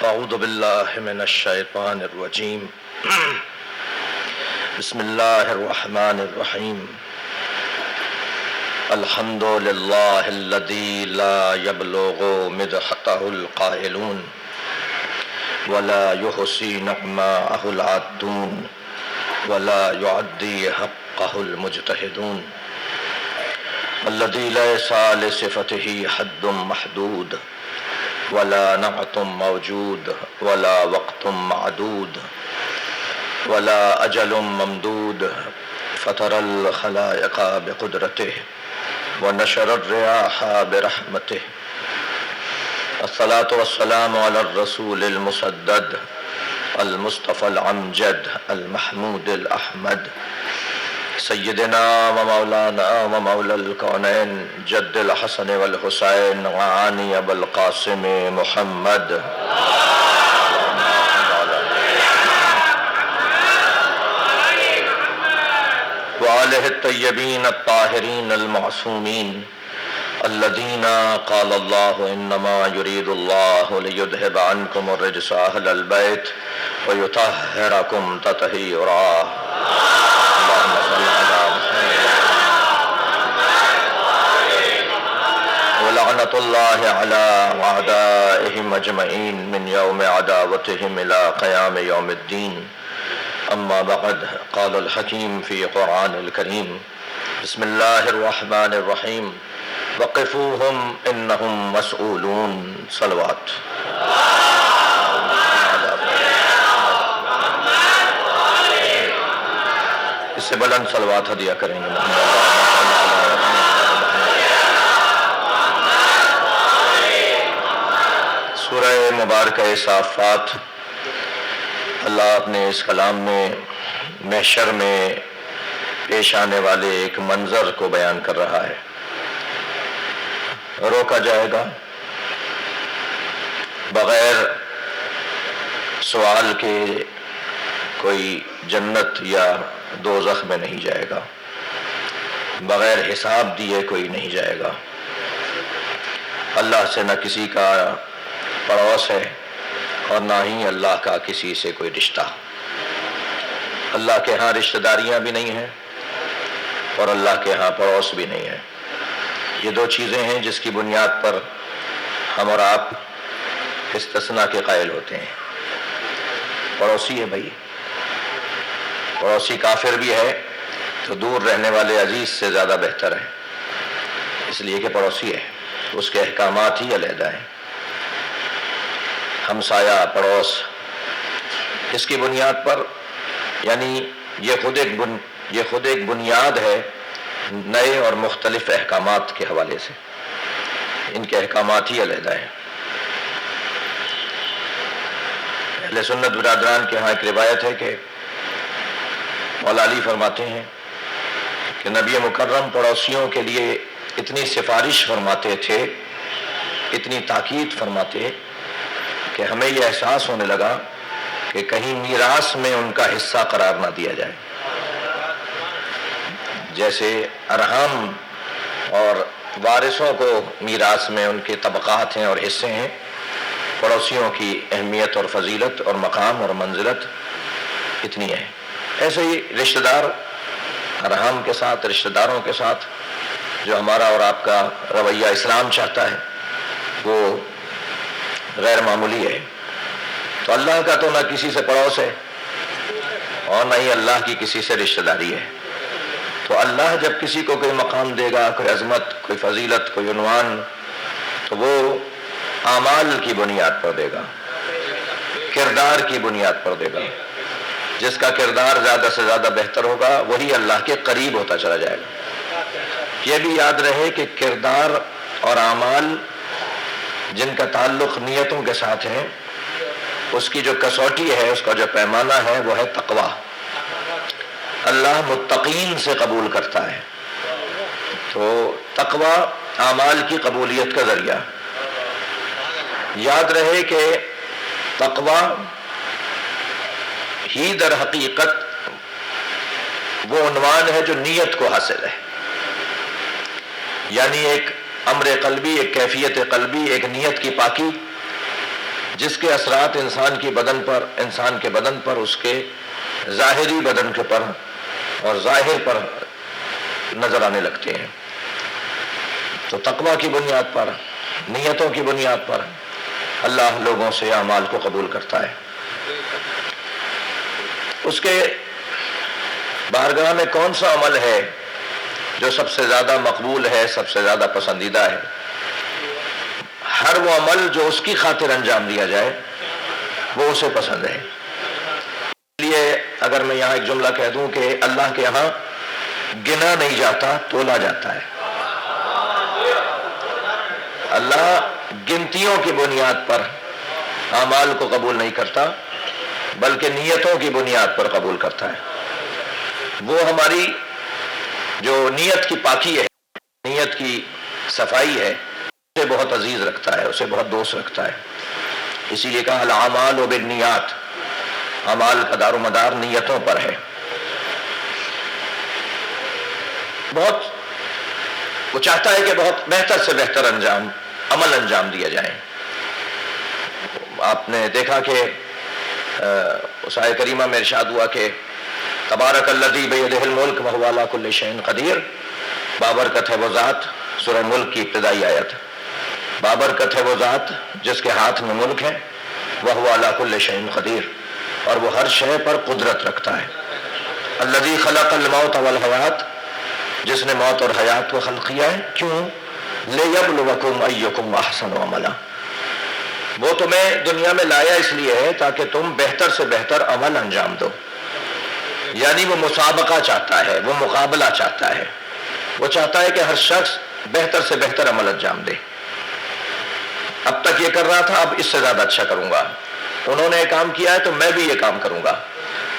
اعوذ باللہ من الشیطان الرجیم بسم اللہ الرحمن الرحیم الحمد للہ الذی لا یبلغ مدحتہ القائلون ولا یحصی نعماءہ العادون ولا یعدی حقہ المجتہدون الذی لیس لصفتہ حد محدود ولا نعت موجود ولا وقت معدود ولا أجل ممدود فطر الخلائق بقدرته ونشر الرياح برحمته الصلاة والسلام على الرسول المسدد المصطفى الأمجد المحمود الأحمد سيدنا ومولانا ومولى الكونين جد الحسن والحسين وعاني أبا القاسم محمد وآله الطيبين الطاهرين المعصومين الذين قال الله إنما يريد الله ليذهب عنكم الرجس أهل البيت ويطهركم تطهيرا اللهم صل على ولعنة الله على أعدائهم أجمعين من يوم عداوتهم إلى قيام يوم الدين أما بعد قال الحكيم في قرآن الكريم بسم الله الرحمن الرحيم وقفوهم إنهم مسؤولون صلوات اس سے بلند صلوات ہدیہ کریں گے سورہ مبارکہ صافات اللہ اپنے اس کلام میں محشر میں پیش آنے والے ایک منظر کو بیان کر رہا ہے۔ روکا جائے گا بغیر سوال کے کوئی جنت یا دوزخ میں نہیں جائے گا، بغیر حساب دیے کوئی نہیں جائے گا۔ اللہ سے نہ کسی کا پڑوس ہے اور نہ ہی اللہ کا کسی سے کوئی رشتہ۔ اللہ کے ہاں رشتہ داریاں بھی نہیں ہیں اور اللہ کے ہاں پڑوس بھی نہیں ہے۔ یہ دو چیزیں ہیں جس کی بنیاد پر ہم اور آپ استثناء کے قائل ہوتے ہیں۔ پڑوسی ہے بھائی، پڑوسی کافر بھی ہے تو دور رہنے والے عزیز سے زیادہ بہتر ہے، اس لیے کہ پڑوسی ہے، اس کے احکامات ہی علیحدہ ہیں۔ ہمسایہ، پڑوس، اس کی بنیاد پر یعنی یہ خود ایک بنیاد ہے نئے اور مختلف احکامات کے حوالے سے، ان کے احکامات ہی علیحدہ ہیں۔ اہل سنت برادران کے ہاں ایک روایت ہے کہ مولا علی فرماتے ہیں کہ نبی مکرم پڑوسیوں کے لیے اتنی سفارش فرماتے تھے، اتنی تاکید فرماتے کہ ہمیں یہ احساس ہونے لگا کہ کہیں میراث میں ان کا حصہ قرار نہ دیا جائے۔ جیسے ارحام اور وارثوں کو میراث میں ان کے طبقات ہیں اور حصے ہیں، پڑوسیوں کی اہمیت اور فضیلت اور مقام اور منزلت اتنی ہے۔ ایسے ہی رشتہ دار، ارحام کے ساتھ، رشتہ داروں کے ساتھ جو ہمارا اور آپ کا رویہ اسلام چاہتا ہے وہ غیر معمولی ہے۔ تو اللہ کا تو نہ کسی سے پڑوس ہے اور نہ ہی اللہ کی کسی سے رشتہ داری ہے۔ تو اللہ جب کسی کو کوئی مقام دے گا، کوئی عظمت، کوئی فضیلت، کوئی عنوان، تو وہ اعمال کی بنیاد پر دے گا، کردار کی بنیاد پر دے گا۔ جس کا کردار زیادہ سے زیادہ بہتر ہوگا وہی اللہ کے قریب ہوتا چلا جائے گا۔ یہ بھی یاد رہے کہ کردار اور اعمال جن کا تعلق نیتوں کے ساتھ ہے، اس کی جو کسوٹی ہے، اس کا جو پیمانہ ہے وہ ہے تقوی۔ اللہ متقین سے قبول کرتا ہے، تو تقوی اعمال کی قبولیت کا ذریعہ۔ یاد رہے کہ تقوی ہی در حقیقت وہ عنوان ہے جو نیت کو حاصل ہے، یعنی ایک امر قلبی، ایک کیفیت قلبی، ایک نیت کی پاکی جس کے اثرات انسان کے بدن پر اس کے ظاہری بدن کے پر اور ظاہر پر نظر آنے لگتے ہیں. تو تقویٰ کی بنیاد پر، نیتوں کی بنیاد پر اللہ لوگوں سے اعمال کو قبول کرتا ہے. اس کے بارگاہ میں کون سا عمل ہے جو سب سے زیادہ مقبول ہے، سب سے زیادہ پسندیدہ ہے؟ ہر وہ عمل جو اس کی خاطر انجام دیا جائے وہ اسے پسند ہے. اس لیے اگر میں یہاں ایک جملہ کہہ دوں کہ اللہ کے یہاں گنا نہیں جاتا، تولا جاتا ہے. اللہ گنتیوں کی بنیاد پر اعمال کو قبول نہیں کرتا بلکہ نیتوں کی بنیاد پر قبول کرتا ہے. وہ ہماری جو نیت کی پاکی ہے، نیت کی صفائی ہے، اسے بہت عزیز رکھتا ہے، اسے بہت دوست رکھتا ہے. اسی لیے کہا الاعمال بالنیات، اعمال کا دار و مدار نیتوں پر ہے. وہ چاہتا ہے کہ بہت بہتر سے بہتر عمل انجام دیا جائے. آپ نے دیکھا کہ اس آیت کریمہ میں ارشاد ہوا کہ تبارک الذی بیدہ الملک وہو علی کل شیء قدیر. بابرکت ہے وہ ذات، سورہ ملک کی ابتدائی آیت. بابرکت ہے وہ ذات جس کے ہاتھ میں ملک ہے، وہو علی کل شیء قدیر، اور وہ ہر شے پر قدرت رکھتا ہے. الذی خلق الموت والحیات، جس نے موت اور حیات کو خلق کیا ہے. کیوں؟ لیبلوکم ایکم احسن عملا. وہ تمہیں دنیا میں لایا اس لیے ہے تاکہ تم بہتر سے بہتر عمل انجام دو. یعنی وہ مسابقہ چاہتا ہے، وہ مقابلہ چاہتا ہے، وہ چاہتا ہے کہ ہر شخص بہتر سے بہتر عمل انجام دے. اب تک یہ کر رہا تھا، اب اس سے زیادہ اچھا کروں گا. انہوں نے یہ کام کیا ہے تو میں بھی یہ کام کروں گا.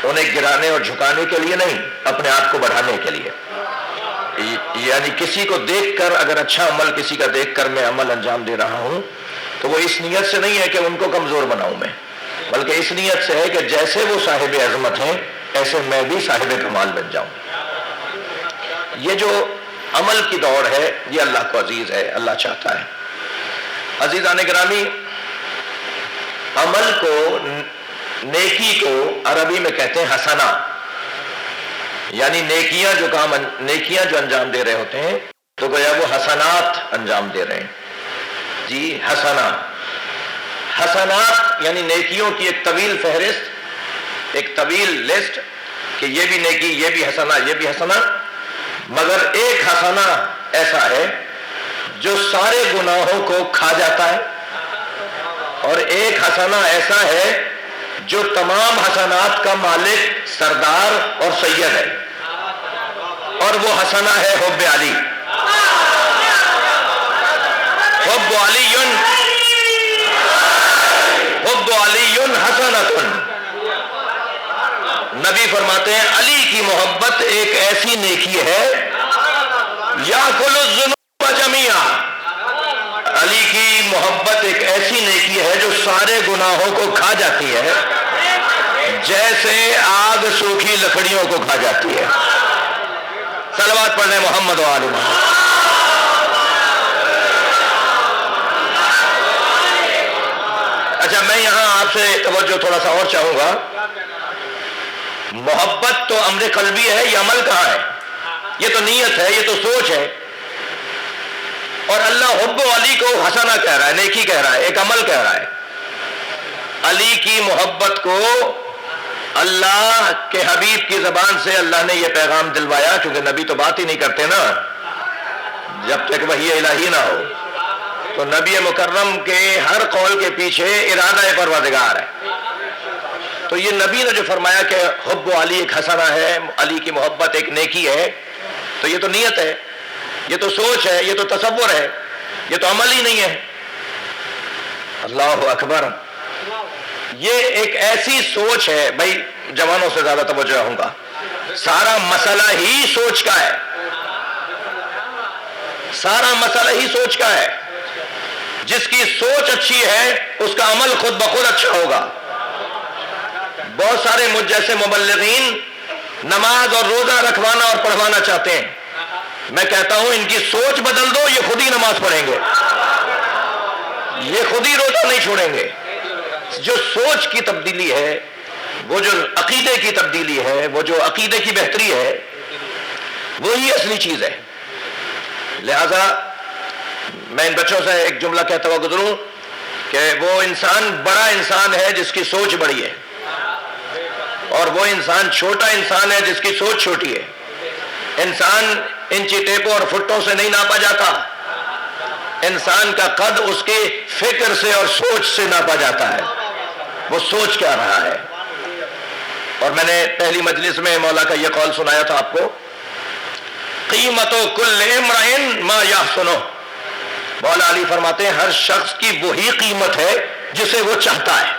انہیں گرانے اور جھکانے کے لیے نہیں، اپنے آپ کو بڑھانے کے لیے. یعنی کسی کو دیکھ کر، اگر اچھا عمل کسی کا دیکھ کر میں عمل انجام دے رہا ہوں تو وہ اس نیت سے نہیں ہے کہ ان کو کمزور بناؤں میں، بلکہ اس نیت سے ہے کہ جیسے وہ صاحب عظمت ہیں ایسے میں بھی صاحب کمال بن جاؤں. یہ جو عمل کی دوڑ ہے یہ اللہ کو عزیز ہے، اللہ چاہتا ہے. عزیزان گرامی، عمل کو، نیکی کو عربی میں کہتے ہیں حسنہ. یعنی نیکیاں جو انجام دے رہے ہوتے ہیں تو گویا وہ حسنات انجام دے رہے ہیں. جی حسنات یعنی نیکیوں کی ایک طویل فہرست، ایک طویل لسٹ کہ یہ بھی نیکی، یہ بھی حسنہ، یہ بھی حسنہ. مگر ایک حسنہ ایسا ہے جو سارے گناہوں کو کھا جاتا ہے، اور ایک حسنہ ایسا ہے جو تمام حسنات کا مالک، سردار اور سید ہے، اور وہ حسنہ ہے حب علی. حب علی حسنۃ. نبی فرماتے ہیں علی کی محبت ایک ایسی نیکی ہے، یاکل الذنوب جمیعا. علی کی محبت ایک ایسی نیکی ہے جو سارے گناہوں کو کھا جاتی ہے، جیسے آگ سوکھی لکڑیوں کو کھا جاتی ہے. صلوات پڑھنے محمد و آل محمد. اچھا، میں یہاں آپ سے توجہ تھوڑا سا اور چاہوں گا. محبت تو امر قلبی ہے، یہ عمل کہاں ہے؟ یہ تو نیت ہے، یہ تو سوچ ہے. اور اللہ حب علی کو حسنہ کہہ رہا ہے، نیکی کہہ رہا ہے، ایک عمل کہہ رہا ہے. علی کی محبت کو اللہ کے حبیب کی زبان سے اللہ نے یہ پیغام دلوایا، کیونکہ نبی تو بات ہی نہیں کرتے نا جب تک وحی الہی نہ ہو. تو نبی مکرم کے ہر قول کے پیچھے ارادہ پروردگار ہے. تو یہ نبی نے جو فرمایا کہ حب علی ایک حسنہ ہے، علی کی محبت ایک نیکی ہے، تو یہ تو نیت ہے، یہ تو سوچ ہے، یہ تو تصور ہے، یہ تو عمل ہی نہیں ہے. اللہ اکبر. یہ ایک ایسی سوچ ہے، بھائی جوانوں سے زیادہ توجہ ہوں گا، سارا مسئلہ ہی سوچ کا ہے، سارا مسئلہ ہی سوچ کا ہے. جس کی سوچ اچھی ہے اس کا عمل خود بخود اچھا ہوگا. بہت سارے مجھ جیسے مبلغین نماز اور روزہ رکھوانا اور پڑھوانا چاہتے ہیں. میں کہتا ہوں ان کی سوچ بدل دو، یہ خود ہی نماز پڑھیں گے، یہ خود ہی روزہ نہیں چھوڑیں گے. سوچ کی تبدیلی ہے، وہ جو عقیدے کی تبدیلی ہے، وہ جو عقیدے کی بہتری ہے، وہی اصلی چیز ہے۔ لہذا میں ان بچوں سے ایک جملہ کہتا ہوا گزروں کہ وہ انسان بڑا انسان ہے جس کی سوچ بڑی ہے، اور وہ انسان چھوٹا انسان ہے جس کی سوچ چھوٹی ہے۔ انسان انچی ٹیپوں اور فٹوں سے نہیں ناپا جاتا، انسان کا قد اس کی فکر سے اور سوچ سے ناپا جاتا ہے، وہ سوچ کیا رہا ہے۔ اور میں نے پہلی مجلس میں مولا کا یہ قول سنایا تھا آپ کو، قیمت کل امرئ ما یحسنہ۔ مولا علی فرماتے ہیں ہر شخص کی وہی قیمت ہے جسے وہ چاہتا ہے۔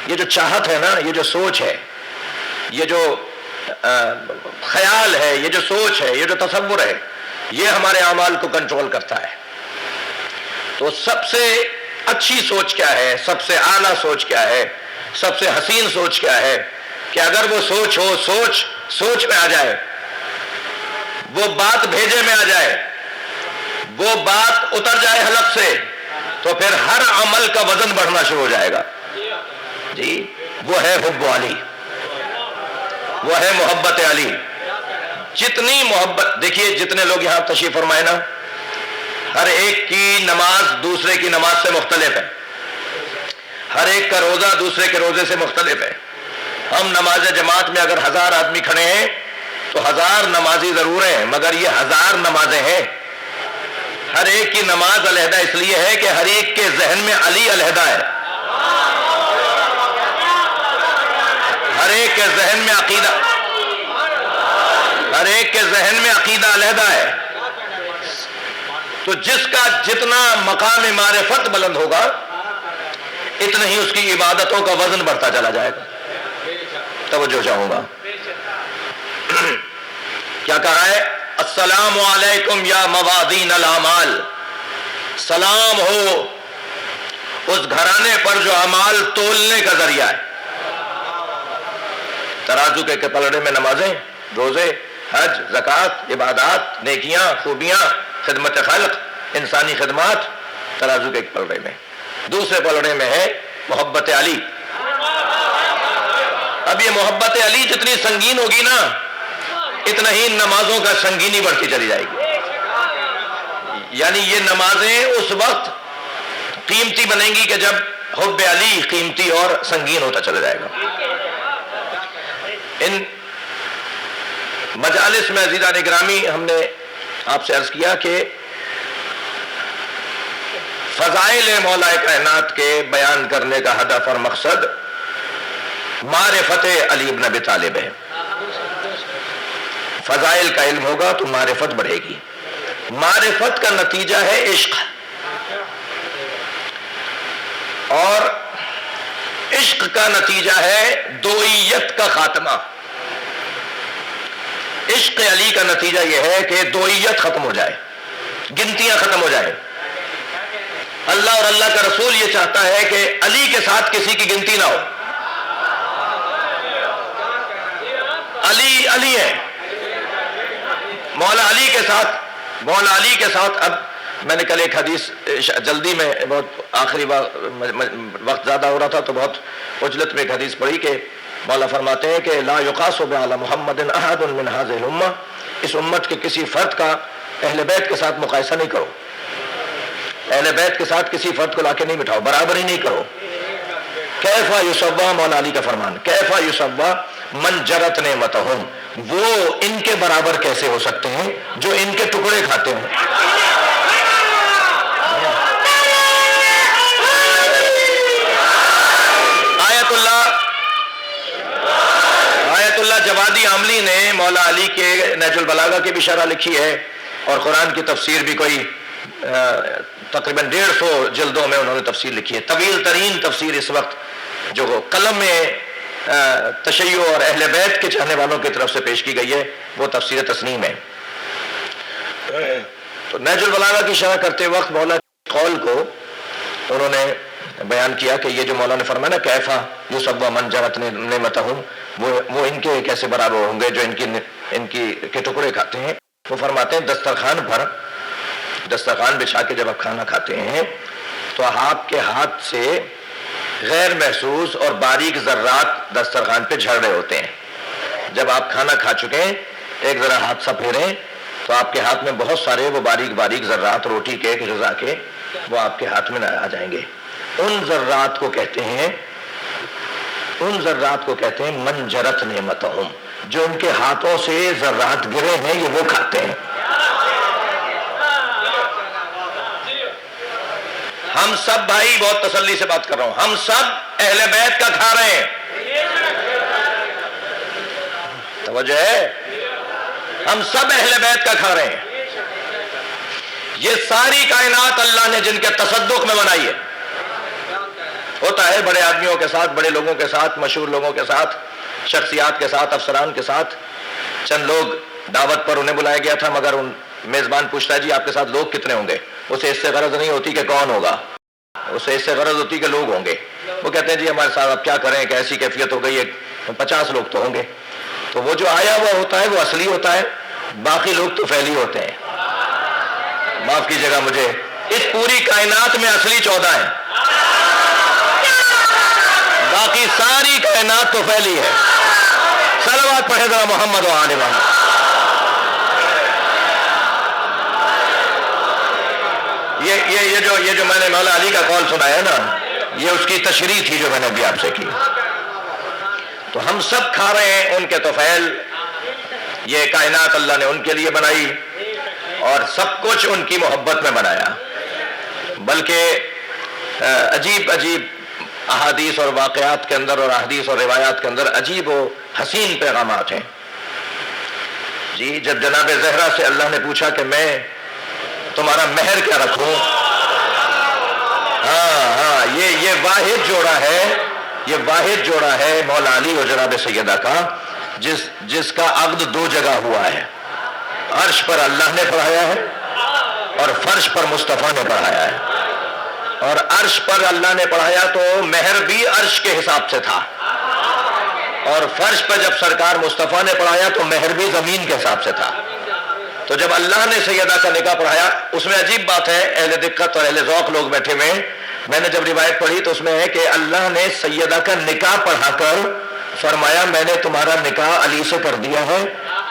یہ جو چاہت ہے نا، یہ جو سوچ ہے، یہ جو خیال ہے، یہ جو سوچ ہے، یہ جو تصور ہے، یہ ہمارے اعمال کو کنٹرول کرتا ہے۔ تو سب سے اچھی سوچ کیا ہے، سب سے اعلیٰ سوچ کیا ہے، سب سے حسین سوچ کیا ہے کہ اگر وہ سوچ ہو، سوچ میں آ جائے، وہ بات بھیجے میں آ جائے، وہ بات اتر جائے حلق سے، تو پھر ہر عمل کا وزن بڑھنا شروع ہو جائے گا۔ جی وہ ہے حب علی، وہ ہے محبت علی۔ جتنی محبت، دیکھیے جتنے لوگ یہاں تشریف فرمائے نا، ہر ایک کی نماز دوسرے کی نماز سے مختلف ہے، ہر ایک کا روزہ دوسرے کے روزے سے مختلف ہے۔ ہم نماز جماعت میں اگر 1000 آدمی کھڑے ہیں تو 1000 نمازی ضرور ہیں، مگر یہ 1000 نمازیں ہیں۔ ہر ایک کی نماز علیحدہ اس لیے ہے کہ ہر ایک کے ذہن میں علی علیحدہ ہے، ہر ایک کے ذہن میں عقیدہ، ہر ایک کے ذہن میں عقیدہ علیحدہ ہے۔ تو جس کا جتنا مقام معرفت بلند ہوگا، اتنا ہی اس کی عبادتوں کا وزن بڑھتا چلا جائے گا۔ توجہ چاہوں گا، کیا کہا ہے؟ السلام علیکم یا موازین الاعمال، سلام ہو اس گھرانے پر جو اعمال تولنے کا ذریعہ ہے۔ ترازو کے پلڑے میں نمازیں، روزے، حج، زکوٰۃ، عبادات، نیکیاں، خوبیاں، خدمت خلق، انسانی خدمات، ترازو کے ایک پلڑے میں۔ دوسرے پلڑے میں ہے محبت علی۔ اب یہ محبت علی جتنی سنگین ہوگی نا، اتنا ہی نمازوں کا سنگینی بڑھتی چلی جائے گی۔ یعنی یہ نمازیں اس وقت قیمتی بنیں گی کہ جب حب علی قیمتی اور سنگین ہوتا چلا جائے گا۔ ان مجالس میں عزیزان گرامی ہم نے آپ سے عرض کیا کہ فضائل مولا کائنات کے بیان کرنے کا ہدف اور مقصد معرفت علی ابن ابی طالب ہے۔ فضائل کا علم ہوگا تو معرفت بڑھے گی، معرفت کا نتیجہ ہے عشق، اور عشق کا نتیجہ ہے دوئیت کا خاتمہ۔ عشق علی کا نتیجہ یہ ہے کہ دوئیت ختم ہو جائے، گنتیاں ختم ہو جائے۔ اللہ اور اللہ کا رسول یہ چاہتا ہے کہ علی کے ساتھ کسی کی گنتی نہ ہو۔ علی علی ہے، مولا علی کے ساتھ، مولا علی کے ساتھ۔ اب میں نے کل ایک حدیث جلدی میں، بہت آخری وقت زیادہ ہو رہا تھا تو بہت عجلت میں ایک حدیث پڑھی کہ مولا فرماتے ہیں کہ لا یقاس بعلی محمد احد من هذه الامہ، اس امت کے کسی فرد کا اہل بیت کے ساتھ مقایسہ نہیں کرو، اہل بیت کے ساتھ کسی فرد کو لا کے نہیں بٹھاؤ، برابر ہی نہیں کرو۔ کیفا یسویٰ، مولا علی کا فرمان، کیفا یسویٰ من جرت نعمتہم، وہ ان کے برابر کیسے ہو سکتے ہیں جو ان کے ٹکڑے کھاتے ہیں۔ آیت اللہ جوادی عاملی نے مولا علی کے نہج البلاغہ کی بھی شرح لکھی ہے، اور قرآن کی تفسیر بھی کوئی تقریباً 150 جلدوں میں انہوں نے تفسیر لکھی ہے۔ طویل ترین تفسیر اس وقت جو قلم میں تشیع اور اہل بیت کے چاہنے والوں کی طرف سے پیش کی گئی ہے وہ تفسیر تسنیم ہے۔ تو نہج البلاغہ کی شرح کرتے وقت مولا کے قول کو انہوں نے بیان کیا کہ یہ جو مولا نے فرمایا نا کیفا یسویٰ من جرت نعمتہم، وہ ان کے کیسے برابر ہوں گے جو ان کے ٹکڑے کھاتے ہیں۔ وہ فرماتے ہیں دسترخوان بچھا کے جب آپ کھانا کھاتے ہیں تو آپ کے ہاتھ سے غیر محسوس اور باریک ذرات دسترخوان پہ جھڑ رہے ہوتے ہیں. جب آپ کھانا کھا چکے ہیں ایک ذرا ہاتھ سا پھیریں تو آپ کے ہاتھ میں بہت سارے وہ باریک باریک ذرات روٹی کے غذا کے وہ آپ کے ہاتھ میں آ جائیں گے. ان ذرات کو کہتے ہیں منجرت نعمتہم، جو ان کے ہاتھوں سے ذرات گرے ہیں یہ وہ کھاتے ہیں. ہم سب بھائی بہت تسلی سے بات کر رہا ہوں، ہم سب اہل بیت کا کھا رہے ہیں. توجہ ہے، ہم سب اہل بیت کا کھا رہے ہیں. یہ ساری کائنات اللہ نے جن کے تصدق میں بنائی ہے. ہوتا ہے بڑے آدمیوں کے ساتھ، بڑے لوگوں کے ساتھ، مشہور لوگوں کے ساتھ، شخصیات کے ساتھ، افسران کے ساتھ. چند لوگ دعوت پر انہیں بلایا گیا تھا، مگر ان میزبان پوچھتا ہے جی آپ کے ساتھ لوگ کتنے ہوں گے؟ اسے اس سے غرض نہیں ہوتی کہ کون ہوگا، اسے اس سے غرض ہوتی کہ لوگ ہوں گے. وہ کہتے ہیں جی ہمارے ساتھ اب کیا کریں کہ ایسی کیفیت ہو گئی ہے 50 لوگ تو ہوں گے. تو وہ جو آیا ہوا ہوتا ہے وہ اصلی ہوتا ہے، باقی لوگ تو فعلی ہوتے ہیں. معاف کیجیے گا مجھے، اس پوری کائنات میں اصلی 14 ہیں، باقی ساری کائنات تو پھیلی ہے. صلوات پڑھے ذرا محمد و آل محمد. یہ جو میں نے مولا علی کا قول سنایا نا، یہ اس کی تشریح تھی جو میں نے ابھی آپ سے کی. تو ہم سب کھا رہے ہیں ان کے طفیل. یہ کائنات اللہ نے ان کے لیے بنائی اور سب کچھ ان کی محبت میں بنایا. بلکہ عجیب عجیب احادیث اور واقعات کے اندر اور احادیث اور روایات کے اندر عجیب و حسین پیغامات ہیں. جی جب جناب زہرا سے اللہ نے پوچھا کہ میں تمہارا مہر کیا رکھوں، ہاں یہ واحد جوڑا ہے، یہ واحد جوڑا ہے مولا علی اور جناب سیدہ کا جس کا عقد 2 جگہ ہوا ہے. عرش پر اللہ نے پڑھایا ہے اور فرش پر مصطفیٰ نے پڑھایا ہے. اور عرش پر اللہ نے پڑھایا تو مہر بھی عرش کے حساب سے تھا، اور فرش پر جب سرکار مصطفیٰ نے پڑھایا تو مہر بھی زمین کے حساب سے تھا. تو جب اللہ نے سیدہ کا نکاح پڑھایا، اس میں عجیب بات ہے، اہل دقت اور اہل ذوق لوگ بیٹھے ہوئے، میں نے جب روایت پڑھی تو اس میں ہے کہ اللہ نے سیدہ کا نکاح پڑھا کر فرمایا میں نے تمہارا نکاح علی سے کر دیا ہے،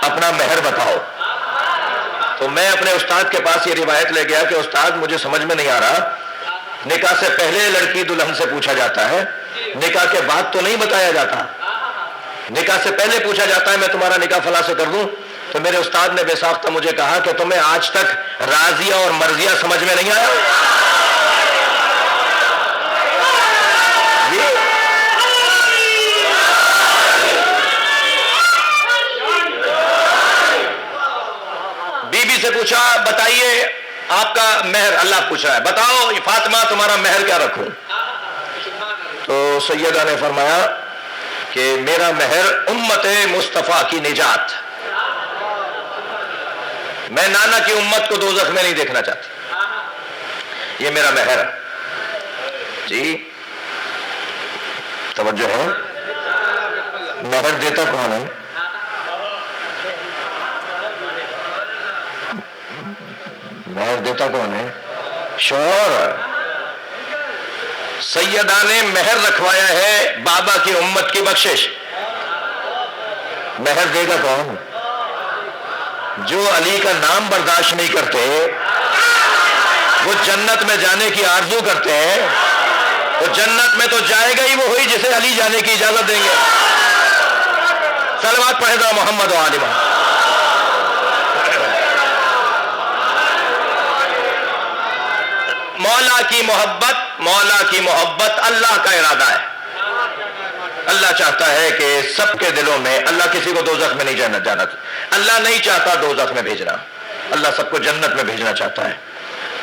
اپنا مہر بتاؤ. تو میں اپنے استاد کے پاس یہ روایت لے گیا کہ استاد مجھے سمجھ میں نہیں آ رہا، نکاح سے پہلے لڑکی دلہن سے پوچھا جاتا ہے، نکاح کے بعد تو نہیں بتایا جاتا. نکاح سے پہلے پوچھا جاتا ہے میں تمہارا نکاح فلاں سے کر دوں. تو میرے استاد نے بے ساختہ مجھے کہا کہ تمہیں آج تک راضیہ اور مرضیہ سمجھ میں نہیں آیا؟ بی بی سے پوچھا بتائیے آپ کا مہر، اللہ پوچھ رہا ہے بتاؤ فاطمہ تمہارا مہر کیا رکھوں؟ تو سیدہ نے فرمایا کہ میرا مہر امت مصطفیٰ کی نجات، میں نانا کی امت کو دوزخ میں نہیں دیکھنا چاہتی، یہ میرا مہر ہے. جی توجہ ہے، مہر دیتا کون ہے؟ مہر دیتا کون ہے؟ شوہر. سیدہ نے مہر رکھوایا ہے بابا کی امت کی بخشش. مہر دے گا کون؟ جو علی کا نام برداشت نہیں کرتے، وہ جنت میں جانے کی آرزو کرتے ہیں، وہ جنت میں تو جائے گا ہی وہی جسے علی جانے کی اجازت دیں گے. صلوات پڑھے گا محمد و آل محمد. مولا کی محبت اللہ کا ارادہ ہے. اللہ چاہتا ہے کہ سب کے دلوں میں، اللہ کسی کو دوزخ میں نہیں جانا، اللہ نہیں چاہتا دوزخ میں بھیجنا، اللہ سب کو جنت میں بھیجنا چاہتا ہے.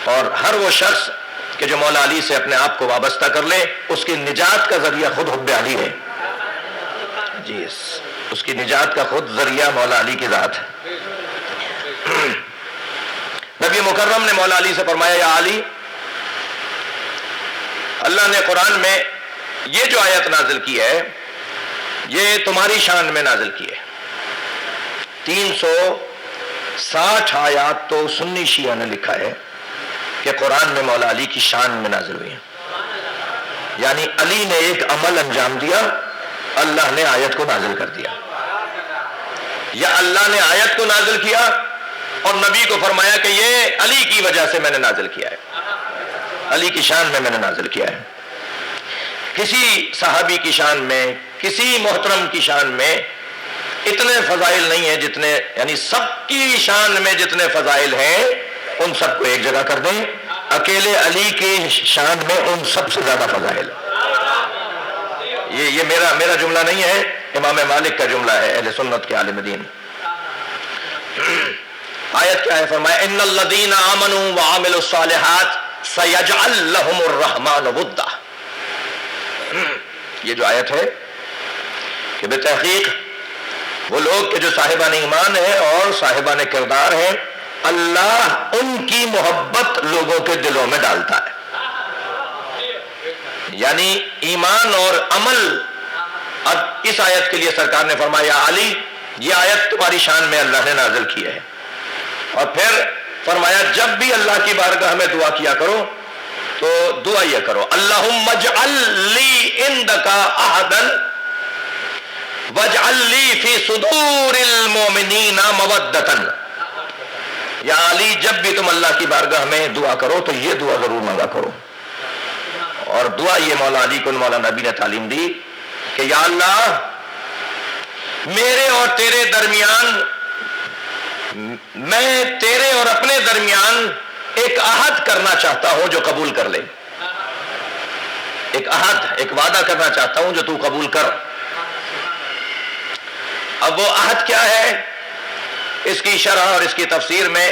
اور ہر وہ شخص کہ جو مولا علی سے اپنے آپ کو وابستہ کر لے، اس کی نجات کا ذریعہ خود حب علی ہے. جی اس کی نجات کا خود ذریعہ مولا علی کی ذات ہے. نبی مکرم نے مولا علی سے فرمایا یا علی، اللہ نے قرآن میں یہ جو آیت نازل کی ہے یہ تمہاری شان میں نازل کی ہے. 360 آیات تو سنی شیعہ نے لکھا ہے کہ قرآن میں مولا علی کی شان میں نازل ہوئی ہیں. یعنی علی نے ایک عمل انجام دیا، اللہ نے آیت کو نازل کر دیا، یا اللہ نے آیت کو نازل کیا اور نبی کو فرمایا کہ یہ علی کی وجہ سے میں نے نازل کیا ہے، علی کی شان میں نے نازل کیا ہے۔ کسی صحابی کی شان میں، کسی محترم کی شان میں اتنے فضائل نہیں ہیں جتنے، یعنی سب کی شان میں جتنے فضائل ہیں ان سب کو ایک جگہ کر دیں، اکیلے علی کی شان میں ان سب سے زیادہ فضائل۔ یہ میرا جملہ نہیں ہے، امام مالک کا جملہ ہے، اہل سنت کے عالم دین۔ آیت کیا ہے؟ فرمایا ان الذین آمنوا وعملوا الصالحات سیجعل لهم الرحمن ودا۔ یہ جو آیت ہے کہ بے تحقیق وہ لوگ کہ جو صاحبان ایمان ہیں اور صاحبان کردار ہیں، اللہ ان کی محبت لوگوں کے دلوں میں ڈالتا ہے۔ یعنی ایمان اور عمل۔ اب اس آیت کے لیے سرکار نے فرمایا علی یہ آیت تمہاری شان میں اللہ نے نازل کی ہے، اور پھر فرمایا جب بھی اللہ کی بارگاہ میں دعا کیا کرو تو دعا یہ کرو اللہم اجعل لی عندک عہدا واجعل لی فی صدور المؤمنین مودۃ۔ یا علی جب بھی تم اللہ کی بارگاہ میں دعا کرو تو یہ دعا ضرور مانگا کرو، اور دعا یہ مولا علی کو مولا نبی نے تعلیم دی کہ یا اللہ میرے اور تیرے درمیان، میں تیرے اور اپنے درمیان ایک عہد کرنا چاہتا ہوں جو قبول کر لے، ایک عہد، ایک وعدہ کرنا چاہتا ہوں جو تو قبول کر۔ اب وہ عہد کیا ہے؟ اس کی شرح اور اس کی تفسیر میں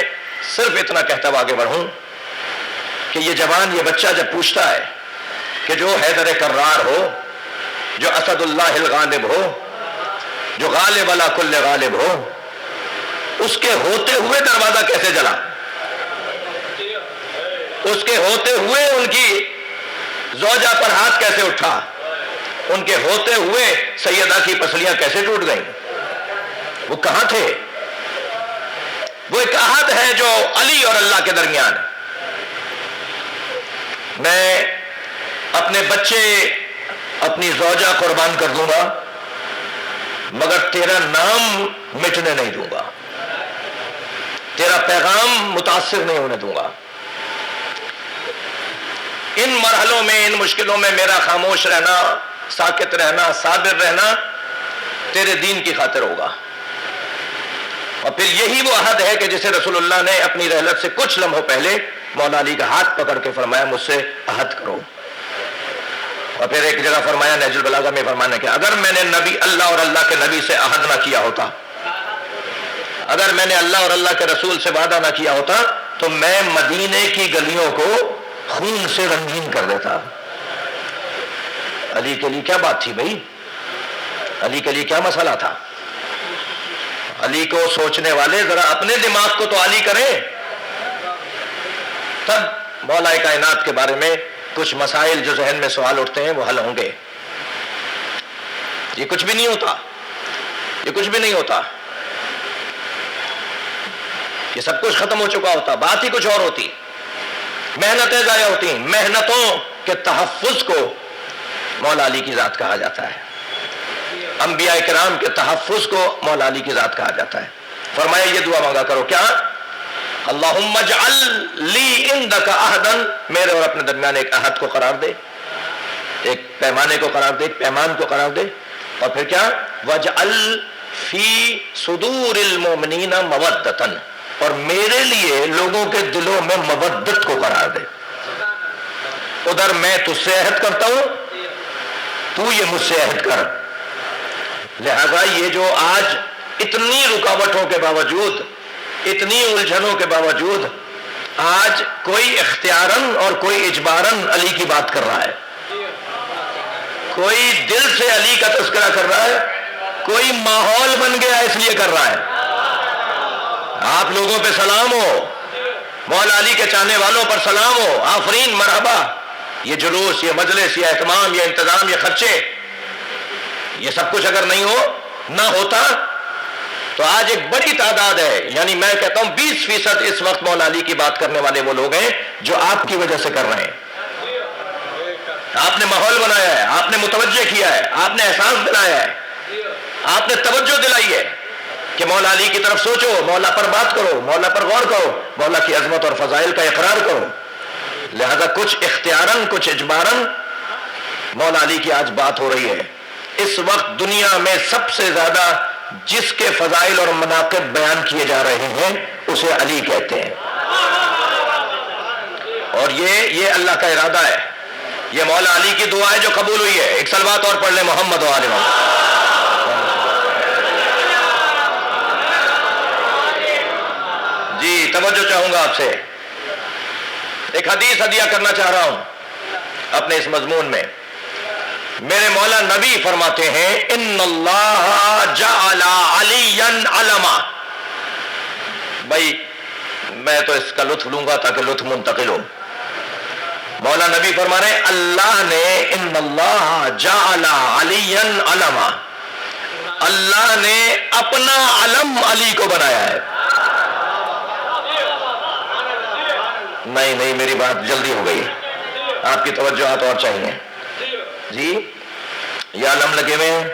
صرف اتنا کہتا ہوا آگے بڑھوں کہ یہ جوان، یہ بچہ جب پوچھتا ہے کہ جو حیدر کرار ہو، جو اسد اللہ الغالب ہو، جو غالب علی کل غالب ہو، اس کے ہوتے ہوئے دروازہ کیسے جلا، اس کے ہوتے ہوئے ان کی زوجہ پر ہاتھ کیسے اٹھا، ان کے ہوتے ہوئے سیدہ کی پسلیاں کیسے ٹوٹ گئیں، وہ کہاں تھے؟ وہ ایک عہد ہے جو علی اور اللہ کے درمیان ہے۔ میں اپنے بچے، اپنی زوجہ قربان کر دوں گا مگر تیرا نام مٹنے نہیں دوں گا، تیرا پیغام متاثر نہیں ہونے دوں گا۔ ان مرحلوں میں، ان مشکلوں میں میرا خاموش رہنا، ساکت رہنا، صابر رہنا تیرے دین کی خاطر ہوگا۔ اور پھر یہی وہ عہد ہے کہ جسے رسول اللہ نے اپنی رحلت سے کچھ لمحوں پہلے مولا علی کا ہاتھ پکڑ کے فرمایا مجھ سے عہد کرو، اور پھر ایک جگہ فرمایا نہج البلاغہ میں فرمانے کہ اگر میں نے نبی اللہ اور اللہ کے نبی سے عہد نہ کیا ہوتا، اگر میں نے اللہ اور اللہ کے رسول سے وعدہ نہ کیا ہوتا تو میں مدینے کی گلیوں کو خون سے رنگین کر دیتا۔ علی کے لیے کیا بات تھی بھائی؟ علی کے لیے کیا مسئلہ تھا؟ علی کو سوچنے والے ذرا اپنے دماغ کو تو عالی کریں، تب مولا کائنات کے بارے میں کچھ مسائل جو ذہن میں سوال اٹھتے ہیں وہ حل ہوں گے۔ یہ کچھ بھی نہیں ہوتا، یہ کچھ بھی نہیں ہوتا، یہ سب کچھ ختم ہو چکا ہوتا، بات ہی کچھ اور ہوتی، محنتیں ضائع ہوتی۔ محنتوں کے تحفظ کو مولا علی کی ذات کہا جاتا ہے، انبیاء کرام کے تحفظ کو مولا علی کی ذات کہا جاتا ہے۔ فرمایا یہ دعا مانگا کرو، کیا؟ اللہم اجعل لی عندک عہدا، میرے اور اپنے درمیان ایک عہد کو قرار دے، ایک پیمانے کو قرار دے، ایک پیمان کو قرار دے، اور پھر کیا؟ واجعل فی صدور المؤمنین مودۃ، اور میرے لیے لوگوں کے دلوں میں مودت کو قرار دے۔ ادھر میں تجھ سے عہد کرتا ہوں، تو یہ مجھ سے عہد کر۔ لہذا یہ جو آج اتنی رکاوٹوں کے باوجود، اتنی الجھنوں کے باوجود آج کوئی اختیاراً اور کوئی اجباراً علی کی بات کر رہا ہے، کوئی دل سے علی کا تذکرہ کر رہا ہے، کوئی ماحول بن گیا اس لیے کر رہا ہے۔ آپ لوگوں پہ سلام ہو، مولا علی کے چاہنے والوں پر سلام ہو، آفرین، مرحبا۔ یہ جلوس، یہ مجلس، یہ اہتمام، یہ انتظام، یہ خرچے، یہ سب کچھ اگر نہیں ہو، نہ ہوتا تو آج ایک بڑی تعداد ہے، یعنی میں کہتا ہوں 20% اس وقت مولا علی کی بات کرنے والے وہ لوگ ہیں جو آپ کی وجہ سے کر رہے ہیں۔ آپ نے ماحول بنایا ہے، آپ نے متوجہ کیا ہے، آپ نے احساس دلایا ہے، آپ نے توجہ دلائی ہے کہ مولا علی کی طرف سوچو، مولا پر بات کرو، مولا پر غور کرو، مولا کی عظمت اور فضائل کا اقرار کرو. لہذا کچھ اختیاراً کچھ اجباراً مولا علی کی آج بات ہو رہی ہے. اس وقت دنیا میں سب سے زیادہ جس کے فضائل اور مناقب بیان کیے جا رہے ہیں اسے علی کہتے ہیں. اور یہ اللہ کا ارادہ ہے، یہ مولا علی کی دعا ہے جو قبول ہوئی ہے. ایک صلوات اور پڑھ لیں محمد و آل محمد. جی توجہ چاہوں گا آپ سے، ایک حدیث ہدیہ کرنا چاہ رہا ہوں اپنے اس مضمون میں. میرے مولا نبی فرماتے ہیں ان اللہ جعل علیا علما. بھائی میں تو اس کا لطف لوں گا تاکہ لطف منتقل ہو. مولا نبی فرما رہے ہیں اللہ نے ان اللہ جعل علیا علما، اللہ نے اپنا علم علی کو بنایا ہے. نہیں میری بات جلدی ہو گئی، آپ کی توجہات اور چاہیے. جی یہ علم لگے ہوئے ہیں،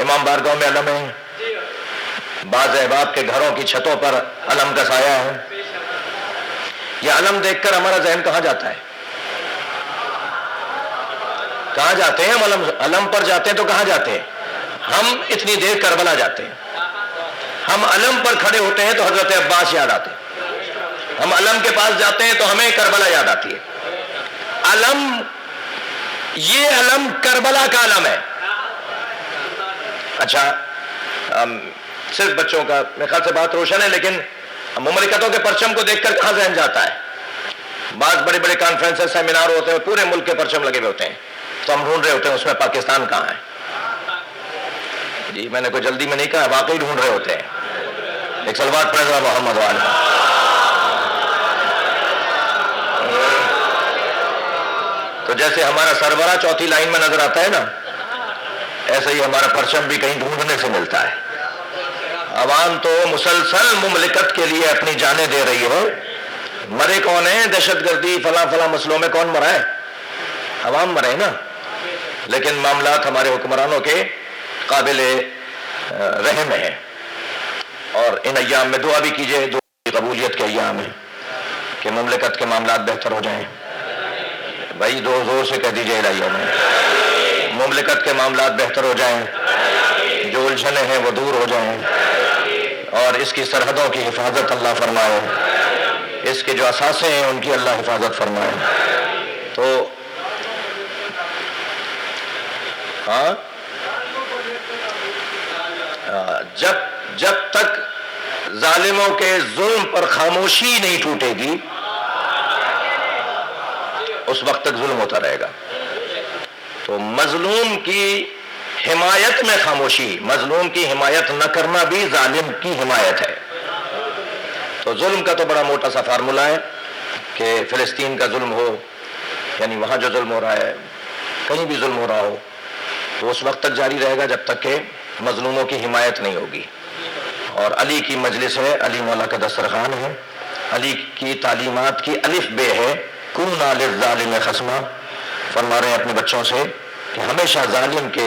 امام بارگاہ میں علم ہے، بعض احباب کے گھروں کی چھتوں پر علم کا سایہ ہے. یہ علم دیکھ کر ہمارا ذہن کہاں جاتا ہے؟ کہاں جاتے ہیں ہم؟ علم پر جاتے ہیں تو کہاں جاتے ہیں؟ ہم اتنی دیر کربلا جاتے ہیں. ہم علم پر کھڑے ہوتے ہیں تو حضرت عباس یاد آتے ہیں. ہم علم کے پاس جاتے ہیں تو ہمیں کربلا یاد آتی ہے. علم، یہ علم کربلا کا علم ہے. اچھا صرف بچوں کا میرے خیال سے بات روشن ہے، لیکن مملکتوں کے پرچم کو دیکھ کر کہاں ذہن جاتا ہے؟ بعض بڑے بڑے کانفرنس سیمینار ہوتے ہیں، پورے ملک کے پرچم لگے ہوئے ہوتے ہیں، تو ہم ڈھونڈ رہے ہوتے ہیں اس میں پاکستان کہاں ہے. جی میں نے کوئی جلدی میں نہیں کہا، واقعی ڈھونڈ رہے ہوتے ہیں. ایک صلوات پڑھ محمد والا. تو جیسے ہمارا سربراہ چوتھی لائن میں نظر آتا ہے نا، ایسے ہی ہمارا پرچم بھی کہیں ڈھونڈنے سے ملتا ہے. عوام تو مسلسل مملکت کے لیے اپنی جانیں دے رہی ہو. مرے کون ہیں؟ دہشت گردی فلاں مسئلوں میں کون مرا ہے؟ عوام مرے نا. لیکن معاملات ہمارے حکمرانوں کے قابل رحم ہیں. اور ان ایام میں دعا بھی کیجئے، دعا کی قبولیت کے ایام ہیں کہ مملکت کے معاملات بہتر ہو جائیں. بھائی دو زور سے کہہ دیجئے الہیہ میں، مملکت کے معاملات بہتر ہو جائیں، جو الجھنیں ہیں وہ دور ہو جائیں، اور اس کی سرحدوں کی حفاظت اللہ فرمائے، اس کے جو اثاثے ہیں ان کی اللہ حفاظت فرمائے. تو ہاں جب تک ظالموں کے ظلم پر خاموشی نہیں ٹوٹے گی اس وقت تک ظلم ہوتا رہے گا. تو مظلوم کی حمایت میں خاموشی، مظلوم کی حمایت نہ کرنا بھی ظالم کی حمایت ہے. تو ظلم کا تو بڑا موٹا سا فارمولہ ہے کہ فلسطین کا ظلم ہو، یعنی وہاں جو ظلم ہو رہا ہے، کہیں بھی ظلم ہو رہا ہو، تو اس وقت تک جاری رہے گا جب تک کہ مظلوموں کی حمایت نہیں ہوگی. اور علی کی مجلس ہے، علی مولا کا دسترخوان ہے، علی کی تعلیمات کی الف بے ہے کُونَا لِلظَّالِمِ خَصْمًا. فرما رہے ہیں اپنے بچوں سے کہ ہمیشہ ظالم کے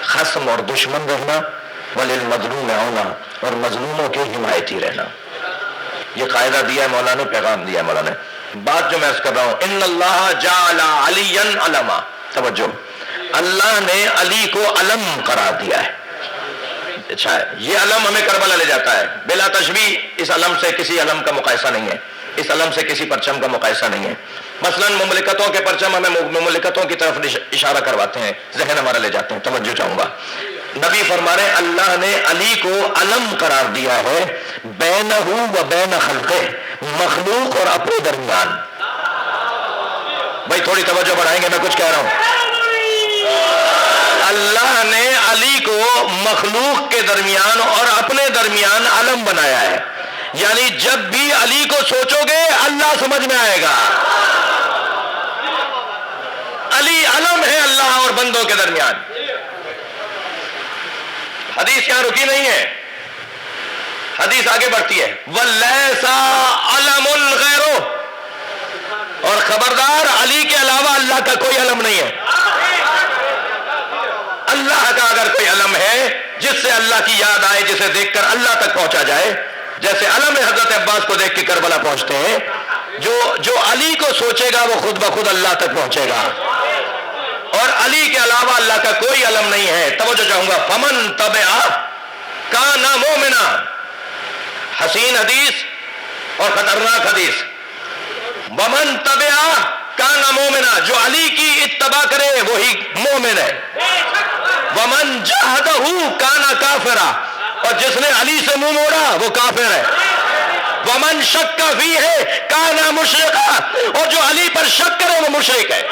خصم اور دشمن رہنا، وَلِلْمَظْلُومِ عَوْنًا، اور مظلوموں کے حمایتی رہنا. یہ قاعدہ دیا ہے مولا نے، پیغام دیا ہے مولا نے. بات جو میں عرض کر رہا ہوں، ان اللہ جعل علیا علما. توجہ، اللہ نے علی کو علم قرار دیا ہے. اچھا ہے، یہ علم ہمیں کربلا لے جاتا ہے بلا تشبیہ. اس علم سے کسی علم کا مقایسہ نہیں ہے، اس علم سے کسی پرچم کا مقایسہ نہیں ہے. مثلا مملکتوں کے پرچم ہمیں مملکتوں کی طرف اشارہ کرواتے ہیں، ذہن ہمارا لے جاتے ہیں. توجہ چاہوں گا، نبی فرما رہے ہیں اللہ نے علی کو علم قرار دیا ہے بینہ و بین خلقہ، مخلوق اور اپنے درمیان. بھائی تھوڑی توجہ بڑھائیں گے، میں کچھ کہہ رہا ہوں. اللہ نے علی کو مخلوق کے درمیان اور اپنے درمیان علم بنایا ہے. یعنی جب بھی علی کو سوچو گے اللہ سمجھ میں آئے گا. علی علم ہے اللہ اور بندوں کے درمیان. حدیث یہاں رکی نہیں ہے، حدیث آگے بڑھتی ہے. وَلَيْسَ عَلَمٌ غَيْرُهُ، اور خبردار علی کے علاوہ اللہ کا کوئی علم نہیں ہے. اللہ کا اگر کوئی علم ہے جس سے اللہ کی یاد آئے، جسے دیکھ کر اللہ تک پہنچا جائے، جیسے علم حضرت عباس کو دیکھ کے کربلا پہنچتے ہیں، جو علی کو سوچے گا وہ خود بخود اللہ تک پہنچے گا. اور علی کے علاوہ اللہ کا کوئی علم نہیں ہے. توجہ چاہوں گا، فمن تبع کان مومنا، حسین حدیث اور خطرناک حدیث. ومن تبع کان مومنا، جو علی کی اتباع کرے وہی مومن ہے. ومن جاہدہ کان کافرا، اور جس نے علی سے منہ موڑا وہ کافر ہے. ومن شک فیہ کان مشرکا، اور جو علی پر شک کرے وہ مشرک ہے.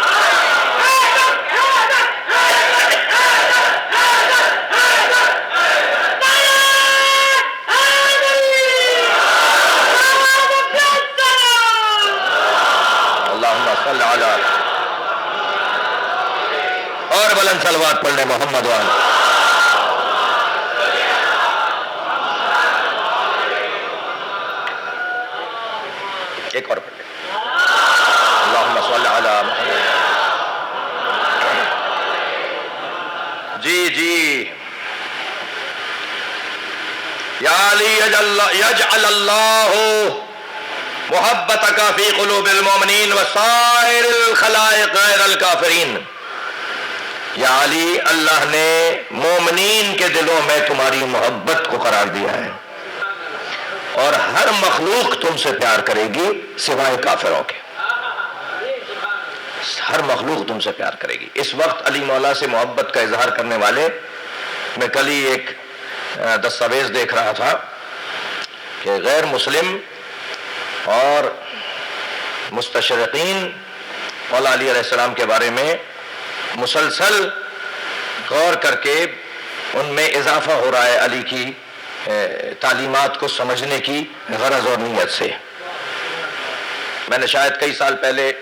اور بلند صلوات پڑھ لیں محمد والے. ایک اور پڑھ لیں، اللہم صل علی محمد. جی یا علی یجعل اللہ محبتک فی قلوب المؤمنین وسائر الخلائق غیر الکافرین. یا علی، اللہ نے مومنین کے دلوں میں تمہاری محبت کو قرار دیا ہے اور ہر مخلوق تم سے پیار کرے گی سوائے کافروں کے. ہر مخلوق تم سے پیار کرے گی. اس وقت علی مولا سے محبت کا اظہار کرنے والے، میں کل ہی ایک دستاویز دیکھ رہا تھا کہ غیر مسلم اور مستشرقین مولا علی علیہ السلام کے بارے میں مسلسل غور کر کے ان میں اضافہ ہو رہا ہے علی کی تعلیمات کو سمجھنے کی غرض اور نیت سے. میں نے شاید کئی سال پہلے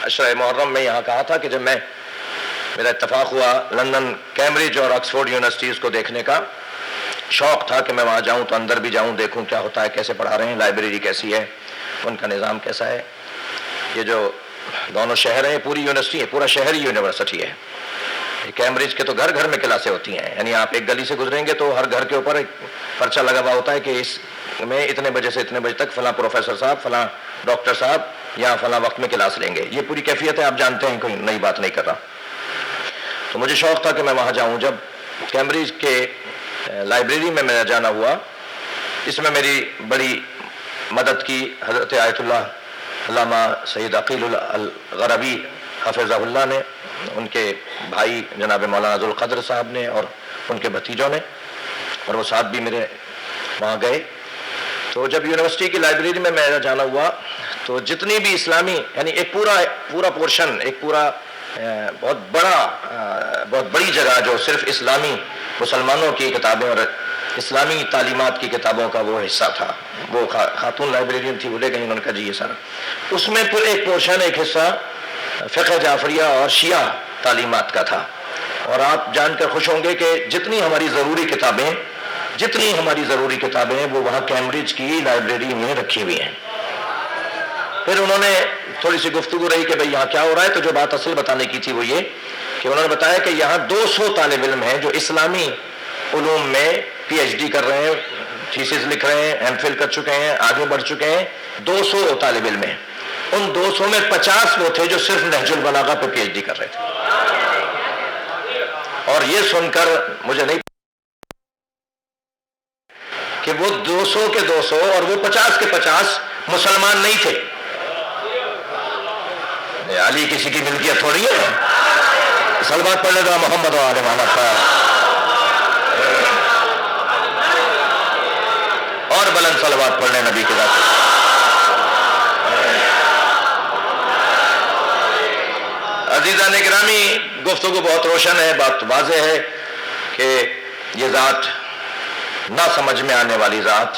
عشرہ محرم میں یہاں کہا تھا کہ جب میرا اتفاق ہوا لندن، کیمبرج اور آکسفورڈ یونیورسٹیز کو دیکھنے کا، شوق تھا کہ میں وہاں جاؤں تو اندر بھی جاؤں، دیکھوں کیا ہوتا ہے، کیسے پڑھا رہے ہیں، لائبریری کیسی ہے، ان کا نظام کیسا ہے. یہ جو دونوں شہر ہیں پوری یونیورسٹی ہے، پورا شہر ہی یونیورسٹی ہے. کیمبرج کے تو گھر گھر میں کلاسیں ہوتی ہیں، یعنی آپ ایک گلی سے گزریں گے تو ہر گھر کے اوپر ایک پرچہ لگا ہوا ہوتا ہے کہ اس میں اتنے بجے سے اتنے بجے تک فلاں پروفیسر صاحب، فلاں ڈاکٹر صاحب یا فلاں وقت میں کلاس لیں گے. یہ پوری کیفیت ہے، آپ جانتے ہیں، کوئی نئی بات نہیں کر رہا. تو مجھے شوق تھا کہ میں وہاں جاؤں. جب کیمبرج کے لائبریری میں میرا جانا ہوا، اس میں میری بڑی مدد کی حضرت آیت اللہ علامہ سید عقیل الغربی حفظہ اللہ نے، ان کے بھائی جناب مولانا ذوالقدر صاحب نے اور ان کے بھتیجوں نے، اور وہ صاحب بھی میرے وہاں گئے. تو جب یونیورسٹی کی لائبریری میں میرا جانا ہوا تو جتنی بھی اسلامی، یعنی ایک پورا پورشن، ایک پورا بہت بڑی جگہ جو صرف اسلامی مسلمانوں کی کتابیں اور اسلامی تعلیمات کی کتابوں کا وہ حصہ تھا. وہ خاتون لائبریرین تھی، وہ لے گئی، انہوں نے کہا جی یہ سارا. اس میں پھر ایک پورشن، ایک حصہ فقہ جعفریہ اور شیعہ تعلیمات کا تھا. اور آپ جان کر خوش ہوں گے کہ جتنی ہماری ضروری کتابیں ہیں وہ وہاں کیمبرج کی لائبریری میں رکھی ہوئی ہیں. پھر انہوں نے تھوڑی سی گفتگو رہی کہ بھئی یہاں کیا ہو رہا ہے. تو جو بات اصل بتانے کی تھی وہ یہ کہ انہوں نے بتایا کہ یہاں 200 طالب علم ہیں جو اسلامی علوم میں پی ایچ ڈی کر رہے ہیں، تھیسز لکھ رہے ہیں، ایم فل کر چکے ہیں، آگے بڑھ چکے ہیں. 200 طالب علم ہیں. ان 200 میں 50 وہ تھے جو صرف نہج البلاغہ پہ پی ایچ ڈی کر رہے تھے. اور یہ سن کر مجھے نہیں کہ وہ 200 کے 200 اور وہ 50 کے 50 مسلمان نہیں تھے. علی کسی کی ملکیت تھوڑی ہے. صلوات پڑھ لے محمد و آل محمد صاحب. اور بلند صلوات پڑھ لیں نبی کے ذات. عزیزان گرامی، گفتگو بہت روشن ہے، بات واضح ہے کہ یہ ذات نہ سمجھ میں آنے والی ذات،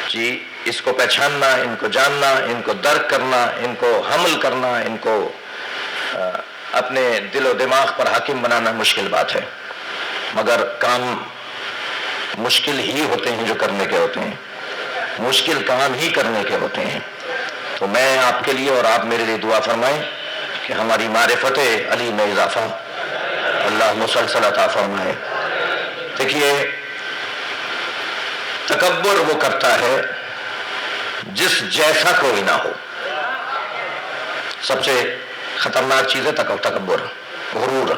جی اس کو پہچاننا، ان کو جاننا، ان کو درک کرنا، ان کو حمل کرنا، ان کو اپنے دل و دماغ پر حاکم بنانا مشکل بات ہے. مگر کام مشکل ہی ہوتے ہیں جو کرنے کے ہوتے ہیں، مشکل کام ہی کرنے کے ہوتے ہیں. تو میں آپ کے لیے اور آپ میرے لیے دعا فرمائیں کہ ہماری معرفت علی میں اضافہ اللہ مسلسل عطا فرمائے۔ دیکھیے، تکبر وہ کرتا ہے جس جیسا کوئی نہ ہو۔ سب سے خطرناک چیز ہے تکبر، غرور۔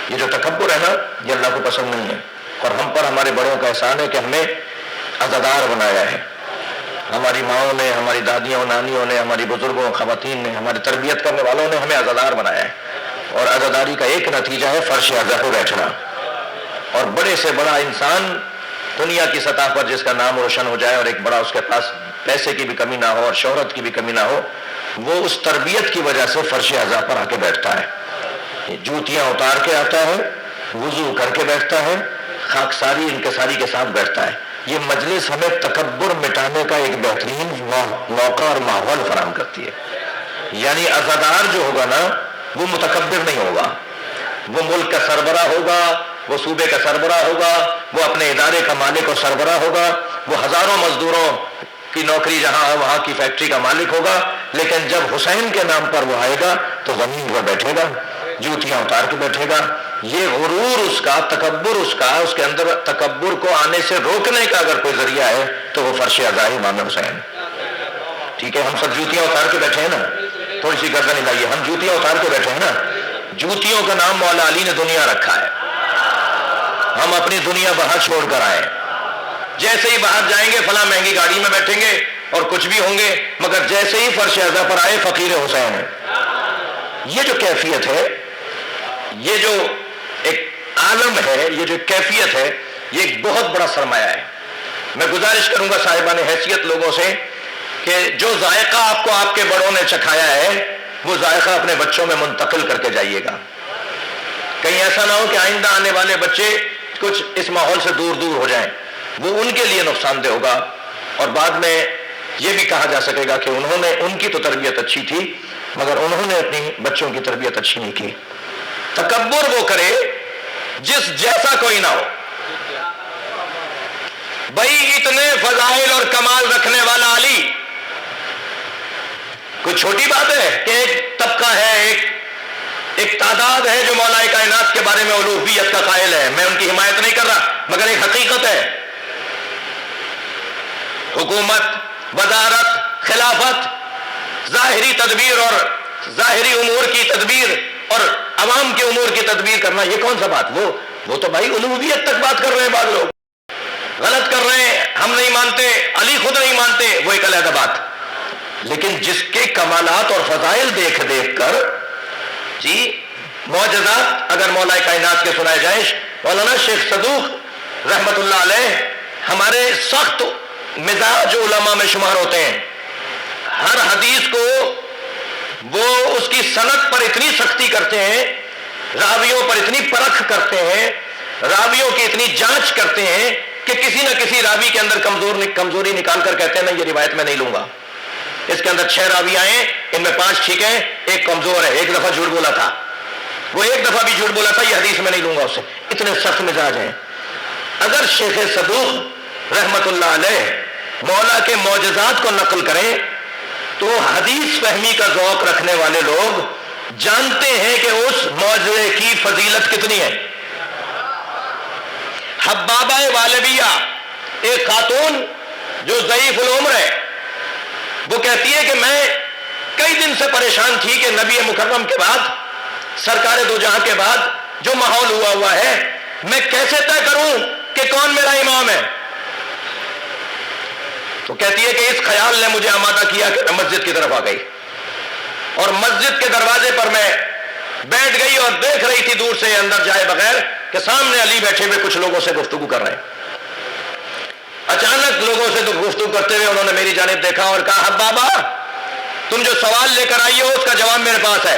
یہ جو تکبر ہے نا، یہ اللہ کو پسند نہیں ہے، اور ہم پر ہمارے بڑوں کا احسان ہے کہ ہمیں عزادار بنایا ہے۔ ہماری ماؤں نے، ہماری دادیوں نانیوں نے، ہماری بزرگوں خواتین نے، ہماری تربیت کرنے والوں نے ہمیں عزادار بنایا ہے، اور عزاداری کا ایک نتیجہ ہے فرش عزا پہ بیٹھنا۔ اور بڑے سے بڑا انسان دنیا کی سطح پر جس کا نام روشن ہو جائے اور ایک بڑا اس کے پاس پیسے کی بھی کمی نہ ہو اور شہرت کی بھی کمی نہ ہو، وہ اس تربیت کی وجہ سے فرش عزا پر آ کے بیٹھتا ہے، جوتیاں اتار کے آتا ہے، وضو کر کے بیٹھتا ہے، خاکساری انکساری کے ساتھ بیٹھتا ہے۔ یہ مجلس ہمیں تکبر مٹانے کا ایک بہترین موقع اور ماحول فراہم کرتی ہے۔ یعنی عزادار جو ہوگا نا، وہ متکبر نہیں ہوگا، وہ ملک کا سربراہ ہوگا، وہ صوبے کا سربراہ ہوگا، وہ اپنے ادارے کا مالک اور سربراہ ہوگا، وہ ہزاروں مزدوروں کی نوکری جہاں ہے وہاں کی فیکٹری کا مالک ہوگا، لیکن جب حسین کے نام پر وہ آئے گا تو زمین پر بیٹھے گا، جوتیاں اتار کے بیٹھے گا۔ یہ غرور اس کا، تکبر اس کا، اس کے اندر تکبر کو آنے سے روکنے کا اگر کوئی ذریعہ ہے تو وہ فرش عزا ہے امام حسین۔ ٹھیک ہے، ہم سب جوتیاں اتار کے بیٹھے ہیں نا، تھوڑی سی گردن ہلائیے، ہم جوتیاں اتار کے بیٹھے ہیں نا۔ جوتیوں کا نام مولا علی نے دنیا رکھا ہے۔ ہم اپنی دنیا باہر چھوڑ کر آئے، جیسے ہی باہر جائیں گے فلاں مہنگی گاڑی میں بیٹھیں گے اور کچھ بھی ہوں گے، مگر جیسے ہی فرش عزا پر آئے فقیر حسین ہے۔ یہ جو کیفیت ہے، یہ جو ایک عالم ہے، یہ جو کیفیت ہے، یہ ایک بہت بڑا سرمایہ ہے۔ میں گزارش کروں گا صاحبان حیثیت لوگوں سے کہ جو ذائقہ آپ کو آپ کے بڑوں نے چکھایا ہے، وہ ذائقہ اپنے بچوں میں منتقل کر کے جائیے گا۔ کہیں ایسا نہ ہو کہ آئندہ آنے والے بچے کچھ اس ماحول سے دور دور ہو جائیں، وہ ان کے لیے نقصان دہ ہوگا، اور بعد میں یہ بھی کہا جا سکے گا کہ ان کی تو تربیت اچھی تھی مگر انہوں نے اپنی بچوں کی تربیت اچھی نہیں کی۔ تکبر وہ کرے جس جیسا کوئی نہ ہو۔ بھائی اتنے فضائل اور کمال رکھنے والا علی کوئی چھوٹی بات ہے کہ ایک طبقہ ہے، ایک تعداد ہے جو مولا کائنات کے بارے میں الوہیت کا قائل ہے۔ میں ان کی حمایت نہیں کر رہا، مگر ایک حقیقت ہے، حکومت، وزارت، خلافت، ظاہری تدبیر اور ظاہری امور کی تدبیر اور عوام کے امور کی تدبیر کرنا، یہ کون سا بات؟ وہ تو بھائی الوہیت تک بات کر رہے ہیں، بعض لوگ غلط کر رہے ہیں، ہم نہیں مانتے، علی خود نہیں مانتے، وہ ایک علیحدہ بات۔ لیکن جس کے کمالات اور فضائل دیکھ دیکھ کر جی معجزات اگر مولا کائنات کے سنائے جائیں، مولانا شیخ صدوق رحمت اللہ علیہ ہمارے سخت مزاج علماء میں شمار ہوتے ہیں۔ ہر حدیث کو وہ اس کی سند پر اتنی سختی کرتے ہیں، راویوں پر اتنی پرکھ کرتے ہیں، راویوں کی اتنی جانچ کرتے ہیں کہ کسی نہ کسی راوی کے اندر کمزوری نکال کر کہتے ہیں نہیں یہ روایت میں نہیں لوں گا، اس کے اندر 6 راوی آئے، ان میں 5 ٹھیک ہیں، ایک کمزور ہے، ایک دفعہ جھوٹ بولا تھا، وہ ایک دفعہ بھی جھوٹ بولا تھا، یہ حدیث میں نہیں لوں گا اس سے۔ اتنے سخت مزاج ہیں۔ اگر شیخ صدوق رحمت اللہ علیہ مولا کے معجزات کو نقل کریں تو حدیث فہمی کا ذوق رکھنے والے لوگ جانتے ہیں کہ اس معجزے کی فضیلت کتنی ہے۔ حبابہ والبیہ، ایک خاتون جو ضعیف العمر ہے، وہ کہتی ہے کہ میں کئی دن سے پریشان تھی کہ نبی مکرم کے بعد، سرکار دو جہاں کے بعد جو ماحول ہوا ہے، میں کیسے طے کروں کہ کون میرا امام ہے؟ تو کہتی ہے کہ اس خیال نے مجھے آمادہ کیا کہ میں مسجد کی طرف آ گئی، اور مسجد کے دروازے پر میں بیٹھ گئی اور دیکھ رہی تھی دور سے اندر جائے بغیر کہ سامنے علی بیٹھے ہوئے کچھ لوگوں سے گفتگو کر رہے ہیں۔ اچانک لوگوں سے گفتگو کرتے ہوئے انہوں نے میری جانب دیکھا اور کہا حبابہ تم جو سوال لے کر آئی ہو اس کا جواب میرے پاس ہے۔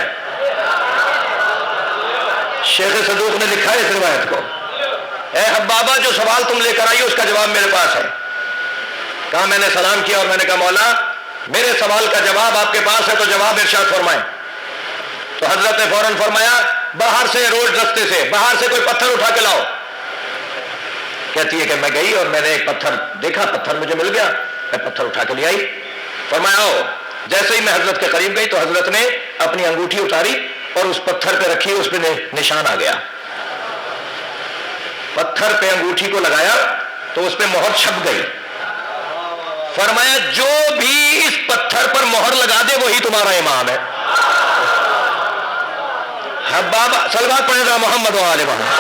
شیخ صدوق نے لکھا ہے اس روایت کو، اے حبابہ جو سوال تم لے کر آئی ہو اس کا جواب میرے پاس ہے۔ کہا میں نے سلام کیا اور میں نے کہا مولا میرے سوال کا جواب آپ کے پاس ہے تو جواب ارشاد فرمائیں۔ تو حضرت نے فوراً فرمایا باہر سے روڈ رستے سے باہر سے کوئی پتھر اٹھا کے لاؤ۔ کہتی ہے کہ میں گئی اور میں نے ایک پتھر دیکھا، پتھر مجھے مل گیا، میں پتھر اٹھا کے لے آئی۔ فرمایا آؤ جیسے ہی میں حضرت کے قریب گئی تو حضرت نے اپنی انگوٹھی اتاری اور اس پتھر پہ رکھی، اس پہ نشان آ گیا. پتھر پہ انگوٹھی کو لگایا تو اس پہ مہر چھپ گئی. فرمایا جو بھی اس پتھر پر مہر لگا دے وہی تمہارا امام ہے. بابا صلوات پڑھے گا محمد و آل محمد.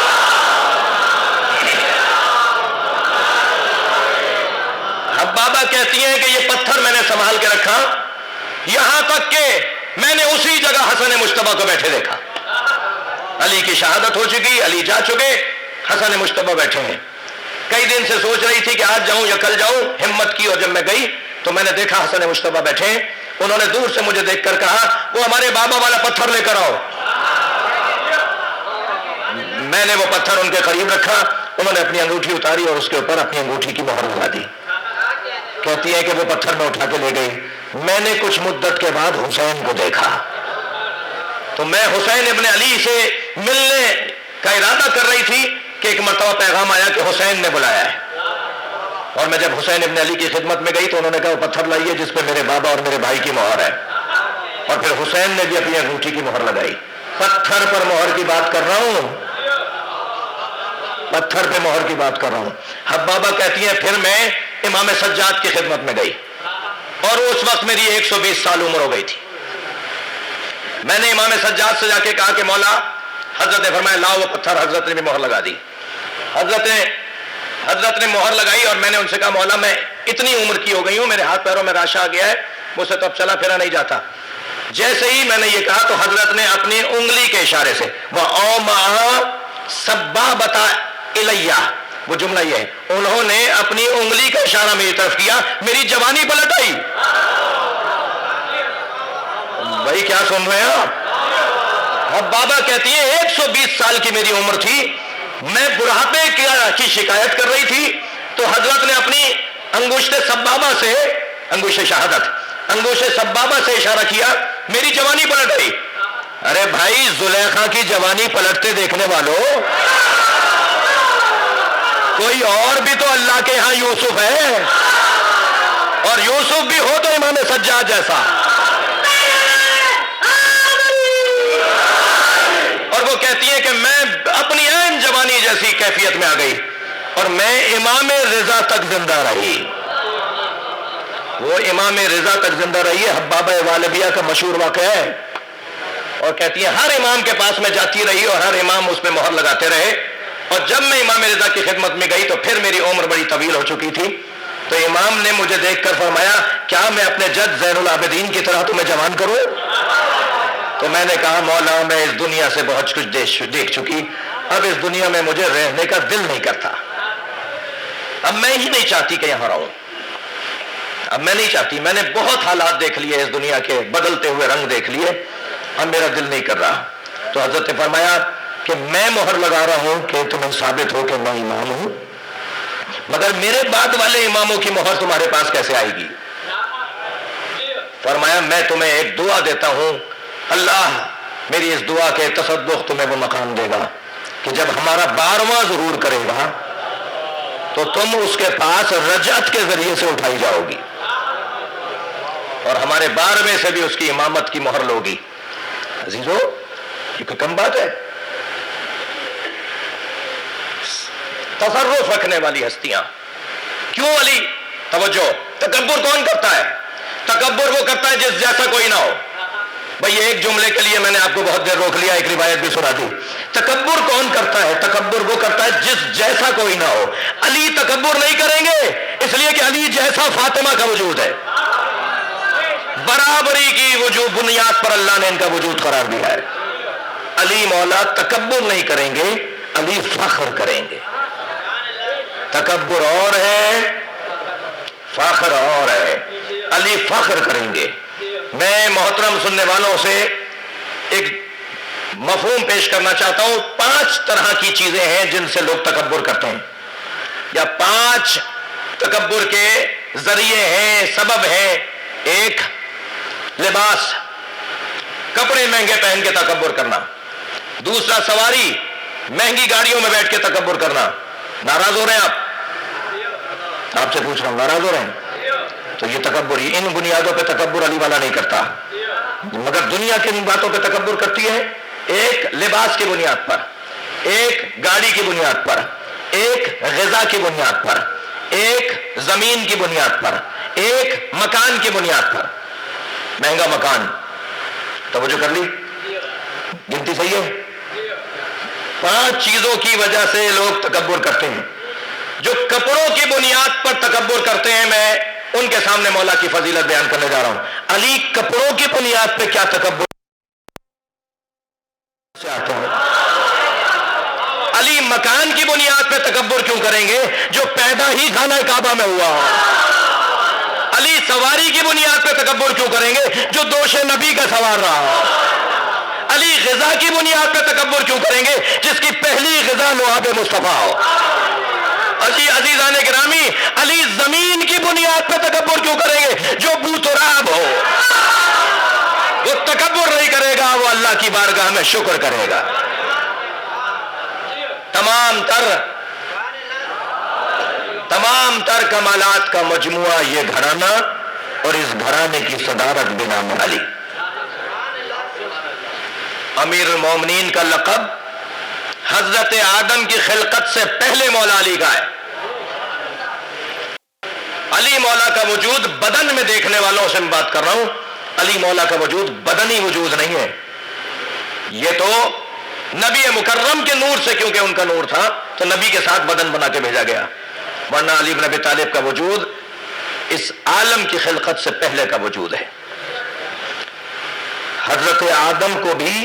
اب بابا کہتی ہیں کہ یہ پتھر میں نے سنبھال کے رکھا یہاں تک کہ میں نے اسی جگہ حسن مجتبیٰ کو بیٹھے دیکھا. علی کی شہادت ہو چکی، علی جا چکے، حسن مجتبیٰ بیٹھے ہیں. کئی دن سے سوچ رہی تھی کہ آج جاؤں یا کل جاؤں، ہمت کی اور جب میں گئی تو میں نے دیکھا حسن مجتبیٰ بیٹھے ہیں. انہوں نے دور سے مجھے دیکھ کر کہا وہ ہمارے بابا والا پتھر لے کر آؤ. میں نے وہ پتھر ان کے قریب رکھا، انہوں نے اپنی انگوٹھی اتاری اور اس کے اوپر اپنی انگوٹھی کی مہر لگا دی. کہتی ہے کہ وہ پتھر میں اٹھا کے لے گئی. میں نے کچھ مدت کے بعد حسین کو دیکھا تو میں حسین ابن علی سے ملنے کا ارادہ کر رہی تھی کہ ایک مرتبہ پیغام آیا کہ حسین نے بلایا ہے. اور میں جب حسین ابن علی کی خدمت میں گئی تو انہوں نے کہا وہ پتھر لائیے جس پہ میرے بابا اور میرے بھائی کی مہر ہے. اور پھر حسین نے بھی اپنی انگوٹھی کی مہر لگائی. پتھر پر مہر کی بات کر رہا ہوں، پتھر پہ مہر کی بات کر رہا ہوں. اب بابا کہتی ہیں پھر میں امام سجاد کی خدمت میں گئی اور اس وقت میری 120 سال عمر ہو گئی تھی. میں نے امام سجاد سے جا کے کہا کہ مولا، حضرت نے فرمایا لاؤ وہ پتھر. حضرت نے بھی مہر لگا دی. حضرت نے مہر لگائی اور میں نے ان سے کہا مولا میں اتنی عمر کی ہو گئی ہوں، میرے ہاتھ پیروں میں راشا آ گیا ہے، مجھ سے تو اب چلا پھرا نہیں جاتا. جیسے ہی میں نے یہ کہا تو حضرت نے اپنی انگلی کے اشارے سے وَأَوْمَعَ سَبَّابَتَ إِلَيَّ، وہ جملہ یہ ہے، انہوں نے اپنی انگلی کا اشارہ میری طرف کیا، میری جوانی پلٹ آئی. بھائی کیا سن رہے ہیں آپ؟ اب بابا کہتی ہیں 120 سال کی میری عمر تھی، میں بڑھاپے کی شکایت کر رہی تھی تو حضرت نے اپنی انگشت سبابہ سے، انگشت شہادت، انگشت سبابہ سے اشارہ کیا، میری جوانی پلٹ گئی. ارے بھائی زلیخا کی جوانی پلٹتے دیکھنے والوں، کوئی اور بھی تو اللہ کے ہاں یوسف ہے، اور یوسف بھی ہو تو امام سجاد جیسا. اور وہ کہتی ہے کہ میں اپنی عین جوانی جیسی کیفیت میں آ گئی اور میں امام رضا تک زندہ رہی. وہ امام رضا تک زندہ رہی ہے، حبابہ والبیہ کا مشہور واقعہ ہے. اور کہتی ہے ہر امام کے پاس میں جاتی رہی اور ہر امام اس پہ مہر لگاتے رہے. اور جب میں امام رضا کی خدمت میں گئی تو پھر میری عمر بڑی طویل ہو چکی تھی. تو امام نے مجھے دیکھ کر فرمایا کیا میں اپنے جد زین العابدین کی طرح تمہیں جوان کروں؟ تو میں نے کہا مولا میں اس دنیا سے بہت کچھ دیکھ چکی، اب اس دنیا میں مجھے رہنے کا دل نہیں کرتا. اب میں ہی نہیں چاہتی کہ یہاں رہوں، اب میں نہیں چاہتی. میں نے بہت حالات دیکھ لیے اس دنیا کے، بدلتے ہوئے رنگ دیکھ لیے، اب میرا دل نہیں کر رہا. تو حضرت نے فرمایا کہ میں مہر لگا رہا ہوں کہ تمہیں ثابت ہو کہ میں امام ہوں، مگر میرے بعد والے اماموں کی مہر تمہارے پاس کیسے آئے گی؟ فرمایا میں تمہیں ایک دعا دیتا ہوں، اللہ میری اس دعا کے تصدق تمہیں وہ مقام دے گا کہ جب ہمارا 12واں ظہور کرے گا تو تم اس کے پاس رجعت کے ذریعے سے اٹھائی جاؤ گی اور ہمارے 12ویں سے بھی اس کی امامت کی مہر لوگی. عزیزو یہ کوئی کم بات ہے؟ تصرف رکھنے والی ہستیاں. کیوں علی؟ توجہ، تکبر کون کرتا ہے؟ تکبر وہ کرتا ہے جس جیسا کوئی نہ ہو. بھئی ایک جملے کے لیے میں نے آپ کو بہت دیر روک لیا، ایک روایت بھی سنا دی. تکبر کون کرتا ہے؟ تکبر وہ کرتا ہے جس جیسا کوئی نہ ہو. علی تکبر نہیں کریں گے اس لیے کہ علی جیسا فاطمہ کا وجود ہے. برابری کی وجود بنیاد پر اللہ نے ان کا وجود قرار دیا ہے. علی مولا تکبر نہیں کریں گے، علی فخر کریں گے. تکبر اور ہے، فخر اور ہے. علی فخر کریں گے. میں محترم سننے والوں سے ایک مفہوم پیش کرنا چاہتا ہوں. 5 طرح کی چیزیں ہیں جن سے لوگ تکبر کرتے ہیں، یا 5 تکبر کے ذریعے ہیں، سبب ہیں. ایک، لباس، کپڑے مہنگے پہن کے تکبر کرنا. دوسرا، سواری، مہنگی گاڑیوں میں بیٹھ کے تکبر کرنا. ناراض ہو رہے ہیں آپ سے پوچھ رہا ہوں، ناراض ہو رہے ہیں؟ تو یہ تکبر، ان بنیادوں پہ تکبر علی والا نہیں کرتا، مگر دنیا کی باتوں پہ تکبر کرتی ہے. ایک لباس کی بنیاد پر، ایک گاڑی کی بنیاد پر، ایک غذا کی بنیاد پر، ایک زمین کی بنیاد پر، ایک مکان کی بنیاد پر. مہنگا مکان، توجہ کر لی، گنتی صحیح ہے؟ 5 چیزوں کی وجہ سے لوگ تکبر کرتے ہیں. جو کپڑوں کی بنیاد پر تکبر کرتے ہیں، میں ان کے سامنے مولا کی فضیلت بیان کرنے جا رہا ہوں. علی کپڑوں کی بنیاد پہ کیا تکبر سے آتے ہیں؟ علی مکان کی بنیاد پہ تکبر کیوں کریں گے جو پیدا ہی خانہ کعبہ میں ہوا ہو؟ علی سواری کی بنیاد پہ تکبر کیوں کریں گے جو دوش نبی کا سوار رہا ہو؟ علی غذا کی بنیاد پہ تکبر کیوں کریں گے جس کی پہلی غذا لعاب مصطفیٰ ہو؟ علی عزیزان گرامی، علی زمین کی بنیاد پہ تکبر کیوں کریں گے جو بو تراب ہو؟ وہ تکبر نہیں کرے گا، وہ اللہ کی بارگاہ میں شکر کرے گا. تمام تر کمالات کا مجموعہ یہ گھرانہ، اور اس گھرانے کی صدارت بنام علی. امیر المومنین کا لقب حضرت آدم کی خلقت سے پہلے مولا علی کا ہے. علی مولا کا وجود بدن میں دیکھنے والوں سے میں بات کر رہا ہوں، علی مولا کا وجود بدنی وجود نہیں ہے. یہ تو نبی مکرم کے نور سے، کیونکہ ان کا نور تھا تو نبی کے ساتھ بدن بنا کے بھیجا گیا، ورنہ علی بن ابی طالب کا وجود اس عالم کی خلقت سے پہلے کا وجود ہے. حضرت آدم کو بھی،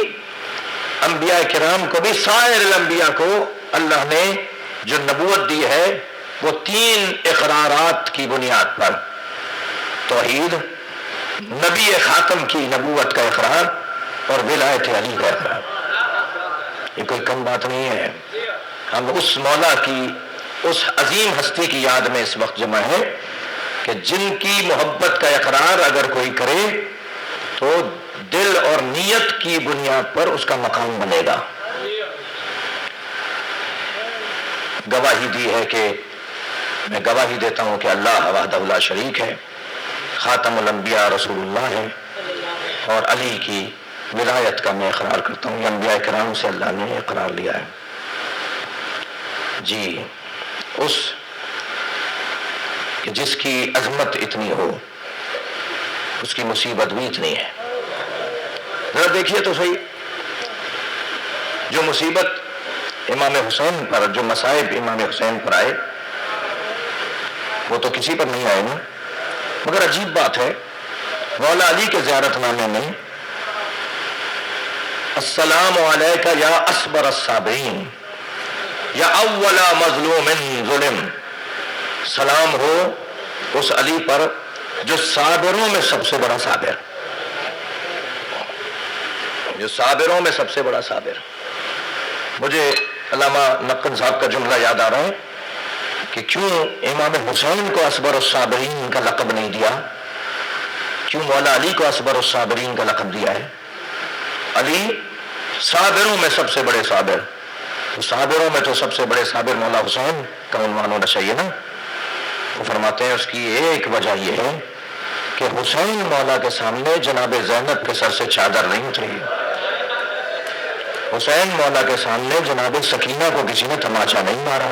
انبیاء کرام کو بھی، سائر الانبیاء کو اللہ نے جو نبوت دی ہے وہ 3 اقرارات کی بنیاد پر: توحید، نبی خاتم کی نبوت کا اقرار، اور ولایت علی کا اقرار. یہ کوئی کم بات نہیں ہے. ہم اس مولا کی، اس عظیم ہستی کی یاد میں اس وقت جمع ہے کہ جن کی محبت کا اقرار اگر کوئی کرے تو دل اور نیت کی بنیاد پر اس کا مقام بنے گا. گواہی دی ہے کہ میں گواہی دیتا ہوں کہ اللہ وحدہ لا شریک ہے، خاتم الانبیاء رسول اللہ ہے، اور علی کی ولایت کا میں اقرار کرتا ہوں. یہ انبیاء کرام سے اللہ نے اقرار لیا ہے. جی، اس کہ جس کی عظمت اتنی ہو اس کی مصیبت بھی اتنی ہے. ذرا دیکھیے تو صحیح، جو مصیبت امام حسین پر، جو مصائب امام حسین پر آئے وہ تو کسی پر نہیں آئے نا. مگر عجیب بات ہے، مولا علی کے زیارت نامے میں السلام علیکہ یا اصبر الصابرین یا اول مظلوم ظلم، سلام ہو اس علی پر جو صابروں میں سب سے بڑا صابر، جو صابروں میں سب سے بڑا صابر. مجھے علامہ نقن صاحب کا جملہ یاد آ رہا ہے کہ کیوں امام حسین کو اصبر الصابرین کا لقب نہیں دیا، کیوں مولا علی کو اصبر الصابرین کا لقب دیا ہے؟ علی صابروں میں سب سے بڑے صابر، تو صابروں میں تو سب سے بڑے صابر مولا حسین کا عنوان ہونا چاہیے نا. وہ فرماتے ہیں اس کی ایک وجہ یہ ہے کہ حسین مولا کے سامنے جناب زینب کے سر سے چادر نہیں اتری. حسین مولا کے سامنے جناب سکینہ کو کسی نے تماچا نہیں مارا.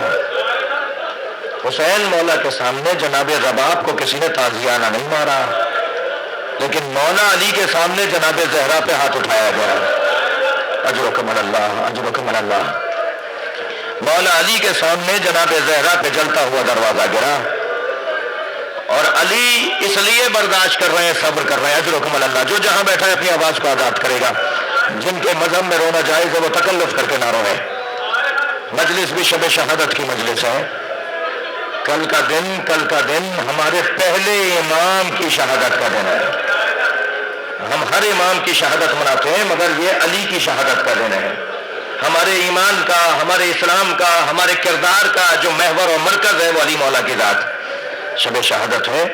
حسین مولا کے سامنے جناب رباب کو کسی نے تازیانہ نہیں مارا. لیکن مولا علی کے سامنے جناب زہرا پہ ہاتھ اٹھایا گیا. اجرکم اللہ، اجرکم اللہ. مولا علی کے سامنے جناب زہرا پہ جلتا ہوا دروازہ گرا، اور علی اس لیے برداشت کر رہے ہیں، صبر کر رہے ہیں. اجرکم اللہ. جو جہاں بیٹھا ہے اپنی آواز کو آزاد کرے گا. جن کے مذہب میں رونا جائز ہے وہ تکلف کر کے نہ روئے. مجلس بھی شب شہادت کی مجلس ہے. کل کا دن ہمارے پہلے امام کی شہادت کا دن ہے. ہم ہر امام کی شہادت مناتے ہیں مگر یہ علی کی شہادت کا دن ہے. ہمارے ایمان کا، ہمارے اسلام کا، ہمارے کردار کا جو محور اور مرکز ہے وہ علی مولا کی ذات. شب شہادت ہے.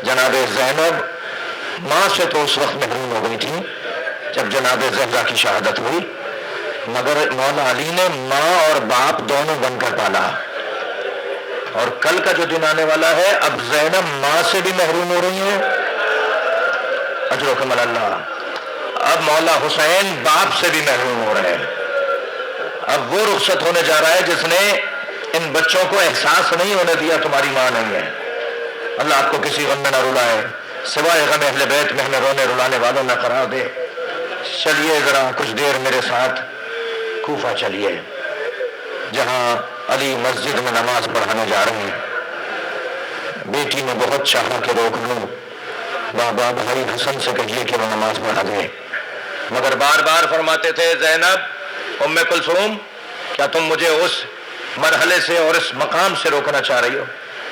جناب زینب ماں سے تو اس وقت محروم ہو گئی تھی جب جناب زہرا کی شہادت ہوئی، مگر مولا علی نے ماں اور باپ دونوں بن کر پالا. اور کل کا جو دن آنے والا ہے اب زینب ماں سے بھی محروم ہو رہی ہیں، اجرکم اللہ. اب مولا حسین باپ سے بھی محروم ہو رہے ہیں. اب وہ رخصت ہونے جا رہا ہے جس نے ان بچوں کو احساس نہیں ہونے دیا تمہاری ماں نہیں ہے. اللہ آپ کو کسی غم میں نہ رلائے، سوائے غم اہل بیت میں ہمیں رونے رلانے والوں نہ قرار دے. چلیے ذرا کچھ دیر میرے ساتھ کوفہ چلیے، جہاں علی مسجد میں نماز پڑھانے جا رہے ہیں. بیٹی نے بہت چاہا کہ روک لوں، بابا بھائی حسن سے کہیے کہ وہ نماز پڑھا دے، مگر بار بار فرماتے تھے زینب ام کلثوم کیا تم مجھے اس مرحلے سے اور اس مقام سے روکنا چاہ رہی ہو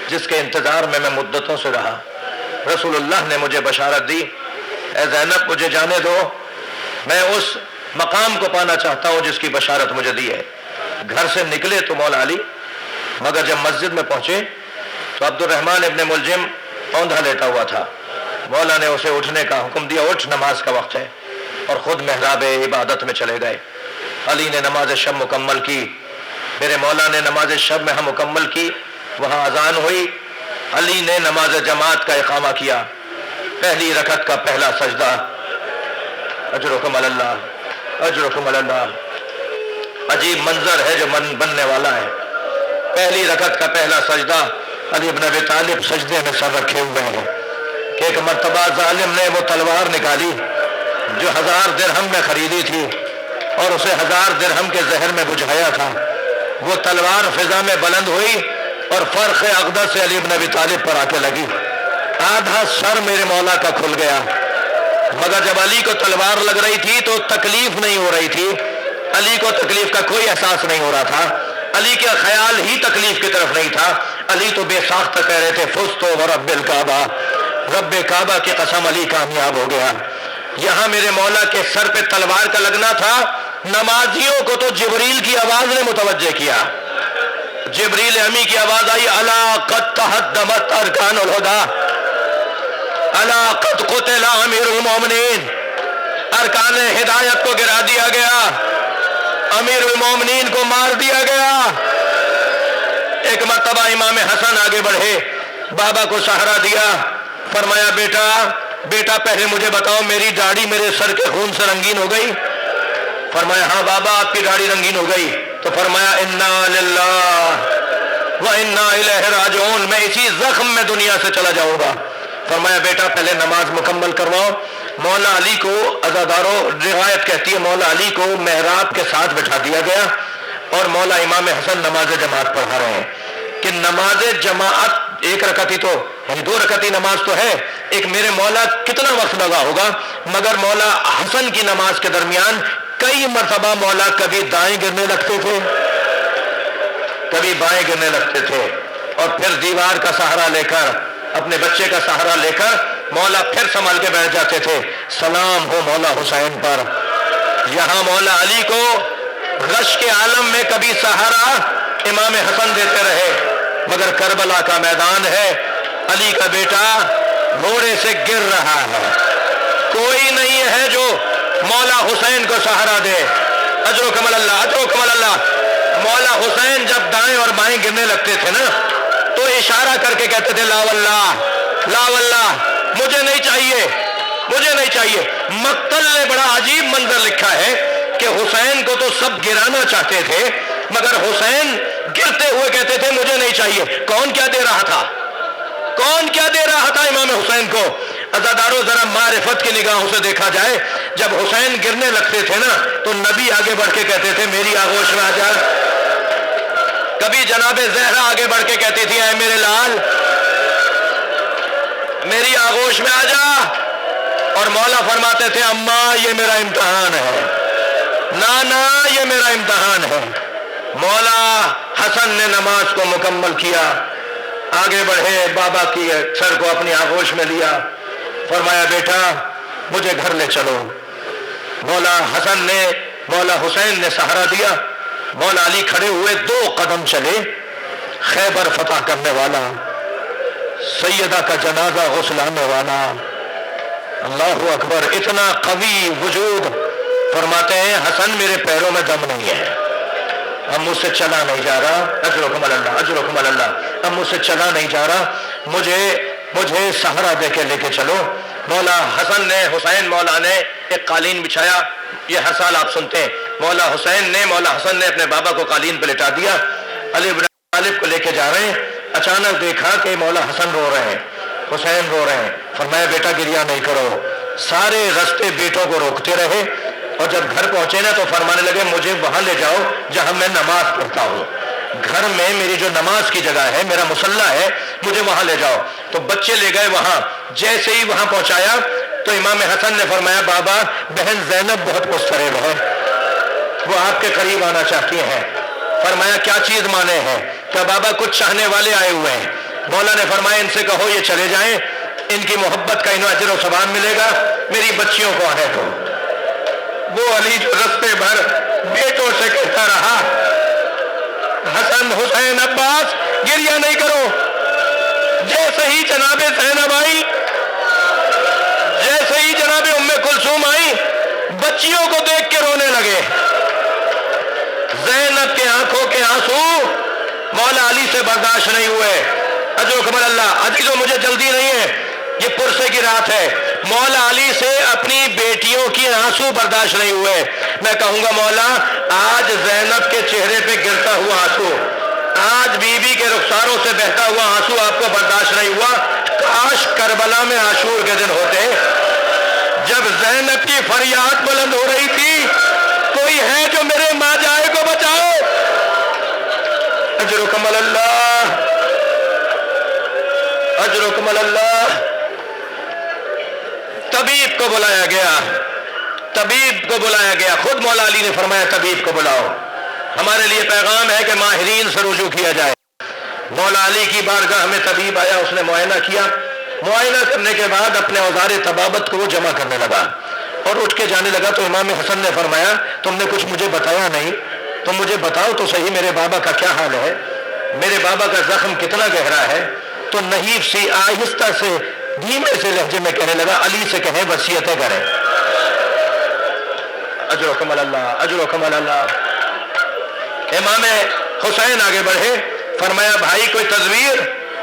جس کے انتظار میں مدتوں سے رہا. رسول اللہ نے مجھے بشارت دی، اے زینب مجھے جانے دو، میں اس مقام کو پانا چاہتا ہوں جس کی بشارت مجھے دی ہے. گھر سے نکلے تو مولا علی، مگر جب مسجد میں پہنچے تو عبد الرحمن ابن ملجم اوندھا لیٹا ہوا تھا. مولا نے اسے اٹھنے کا حکم دیا، اٹھ نماز کا وقت ہے، اور خود محراب عبادت میں چلے گئے. علی نے نماز شب مکمل کی، میرے مولا نے نماز شب میں ہم مکمل کی. وہاں اذان ہوئی، علی نے نماز جماعت کا اقامہ کیا. پہلی رکعت کا پہلا سجدہ، اجرکم اللہ اجرکم اللہ. عجیب منظر ہے جو بننے والا ہے. پہلی رکعت کا پہلا سجدہ، علی بن ابی طالب سجدے میں سر رکھے ہوئے ہیں کہ ایک مرتبہ ظالم نے وہ تلوار نکالی جو 1000 درہم میں خریدی تھی اور اسے 1000 درہم کے زہر میں بجھایا تھا. وہ تلوار فضا میں بلند ہوئی اور فرق اقدس سے علی بن ابی طالب پر آ کے لگی. آدھا سر میرے مولا کا کھل گیا، مگر جب علی کو تلوار لگ رہی تھی تو تکلیف نہیں ہو رہی تھی. علی کو تکلیف کا کوئی احساس نہیں ہو رہا تھا. علی کا خیال ہی تکلیف کی طرف نہیں تھا. علی تو بے ساختہ کہہ رہے تھے فزت ورب الکعبہ، رب کعبہ کی قسم علی کامیاب ہو گیا. یہاں میرے مولا کے سر پہ تلوار کا لگنا تھا. نمازیوں کو تو جبریل کی آواز نے متوجہ کیا. جبریل امی کی آواز آئی، الا قد تہدمت ارکان الہدی، الا قد قتل امیر المومنین. ارکان ہدایت کو گرا دیا گیا، امیر المومنین کو مار دیا گیا. ایک مرتبہ امام حسن آگے بڑھے، بابا کو سہارا دیا، فرمایا بیٹا پہلے مجھے بتاؤ میری داڑھی میرے سر کے خون سے رنگین ہو گئی؟ فرمایا ہاں بابا آپ کی داڑھی رنگین ہو گئی. تو فرمایا انا للہ و انا الیہ راجعون، میں اسی زخم میں دنیا سے چلا جاؤں گا. فرمایا بیٹا پہلے نماز مکمل کرواؤ. مولا علی کو عزاداروں روایت کہتی ہے مولا علی کو محراب کے ساتھ بٹھا دیا گیا اور مولا امام حسن نماز جماعت پڑھا رہے ہیں. کہ نماز جماعت ایک رکعتی تو یعنی 2 رکعتی نماز تو ہے، ایک میرے مولا کتنا وقت لگا ہوگا، مگر مولا حسن کی نماز کے درمیان کئی مرتبہ مولا کبھی دائیں گرنے لگتے تھے کبھی بائیں گرنے لگتے تھے، اور پھر دیوار کا سہارا لے کر اپنے بچے کا سہارا لے کر مولا پھر سنبھال کے بیٹھ جاتے تھے. سلام ہو مولا حسین پر. یہاں مولا علی کو غش کے عالم میں کبھی سہارا امام حسن دیتے رہے، مگر کربلا کا میدان ہے، علی کا بیٹا گھوڑے سے گر رہا ہے، کوئی نہیں ہے جو مولا حسین کو سہارا دے. اجرکم اللہ اجرکم اللہ. مولا حسین جب دائیں اور بائیں گرنے لگتے تھے نا تو اشارہ کر کے کہتے تھے لا واللہ لا واللہ، مجھے نہیں چاہیے مجھے نہیں چاہیے. مقتل نے بڑا عجیب منظر لکھا ہے کہ حسین کو تو سب گرانا چاہتے تھے مگر حسین گرتے ہوئے کہتے تھے مجھے نہیں چاہیے. کون کیا دے رہا تھا امام حسین کو؟ عزاداروں ذرا معرفت کی نگاہوں سے دیکھا جائے، جب حسین گرنے لگتے تھے نا تو نبی آگے بڑھ کے کہتے تھے میری آغوش میں آ جا. کبھی جناب زہرا آگے بڑھ کے کہتی تھی اے میرے لال میری آغوش میں آ جا، اور مولا فرماتے تھے اماں یہ میرا امتحان ہے، نانا یہ میرا امتحان ہے. مولا حسن نے نماز کو مکمل کیا، آگے بڑھے، بابا کی سر کو اپنی آغوش میں لیا، فرمایا بیٹا مجھے گھر لے چلو. مولا حسین نے سہارا دیا. مولا علی کھڑے ہوئے 2 قدم چلے. خیبر فتح کرنے والا، سیدہ کا جنازہ غسلانے والا، اللہ اکبر، اتنا قوی وجود. فرماتے ہیں حسن میرے پیروں میں دم نہیں ہے، اب مجھ سے چلا نہیں جا رہا. اجرکم اللہ اجرکم اللہ اب مجھ سے چلا نہیں جا رہا, مجھے سہارا دے کے لے کے چلو. مولا حسن نے, حسین مولا نے ایک قالین بچھایا. یہ ہر سال آپ سنتے ہیں, مولا حسن نے اپنے بابا کو قالین پہ لٹا دیا. علی بن طالب کو لے کے جا رہے ہیں, اچانک دیکھا کہ مولا حسن رو رہے ہیں, حسین رو رہے ہیں. فرمایا بیٹا گریہ نہیں کرو. سارے رستے بیٹوں کو روکتے رہے, اور جب گھر پہنچے نا تو فرمانے لگے مجھے وہاں لے جاؤ جہاں میں نماز پڑھتا ہوں, گھر میں میری جو نماز کی جگہ ہے, میرا مصلی ہے, مجھے وہاں لے جاؤ. تو بچے لے گئے وہاں. جیسے ہی وہاں پہنچایا تو امام حسن نے فرمایا بابا بہن زینب بہت مضطرب ہے, وہ آپ کے قریب آنا چاہتی ہیں. فرمایا کیا چیز مانے ہیں؟ کہ بابا کچھ چاہنے والے آئے ہوئے ہیں. مولا نے فرمایا ان سے کہو یہ چلے جائیں, ان کی محبت کا انہیں اجر و ثواب ملے گا, میری بچیوں کو آنے دو. وہ علی جو رستے بھر بیٹوں سے کہتا رہا حسن حسین عباس گریہ نہیں کرو. جیسے ہی جناب زینب آئی, جیسے ہی جناب ام کلثوم آئی, بچیوں کو دیکھ کے رونے لگے. زینب کے آنکھوں کے آنسو مولا علی سے برداشت نہیں ہوئے. اجرکم اللہ. عزیزو مجھے جلدی نہیں ہے, یہ پرسے کی رات ہے. مولا علی سے اپنی بیٹیوں کی آنسو برداشت نہیں ہوئے. میں کہوں گا مولا آج زینب کے چہرے پہ گرتا ہوا آنسو, آج بی بی کے رخساروں سے بہتا ہوا آنسو آپ کو برداشت نہیں ہوا. کاش کربلا میں عاشور کے دن ہوتے جب زینب کی فریاد بلند ہو رہی تھی, کوئی ہے جو میرے ماں جائے کو بچاؤ. اجرکم اللہ, اجرکم اللہ. طبیب کو بلایا گیا, طبیب کو بلایا گیا. خود مولا علی نے فرمایا طبیب کو بلاؤ. ہمارے لیے پیغام ہے کہ ماہرین سے رجوع کیا جائے. مولا علی کی بارگاہ میں طبیب آیا, اس نے معائنہ کیا. معائنہ کرنے کے بعد اپنے اوزار طبابت کو وہ جمع کرنے لگا اور اٹھ کے جانے لگا. تو امام حسن نے فرمایا تم نے کچھ مجھے بتایا نہیں, تم مجھے بتاؤ تو صحیح میرے بابا کا کیا حال ہے, میرے بابا کا زخم کتنا گہرا ہے. تو نحیف سی آہستہ سے دھیمے سے لہجے میں کہنے لگا علی سے کہیں وصیتیں کریں. اجرکم اللہ, اجرکم اللہ. امام حسین آگے بڑھے, فرمایا بھائی کوئی تدبیر,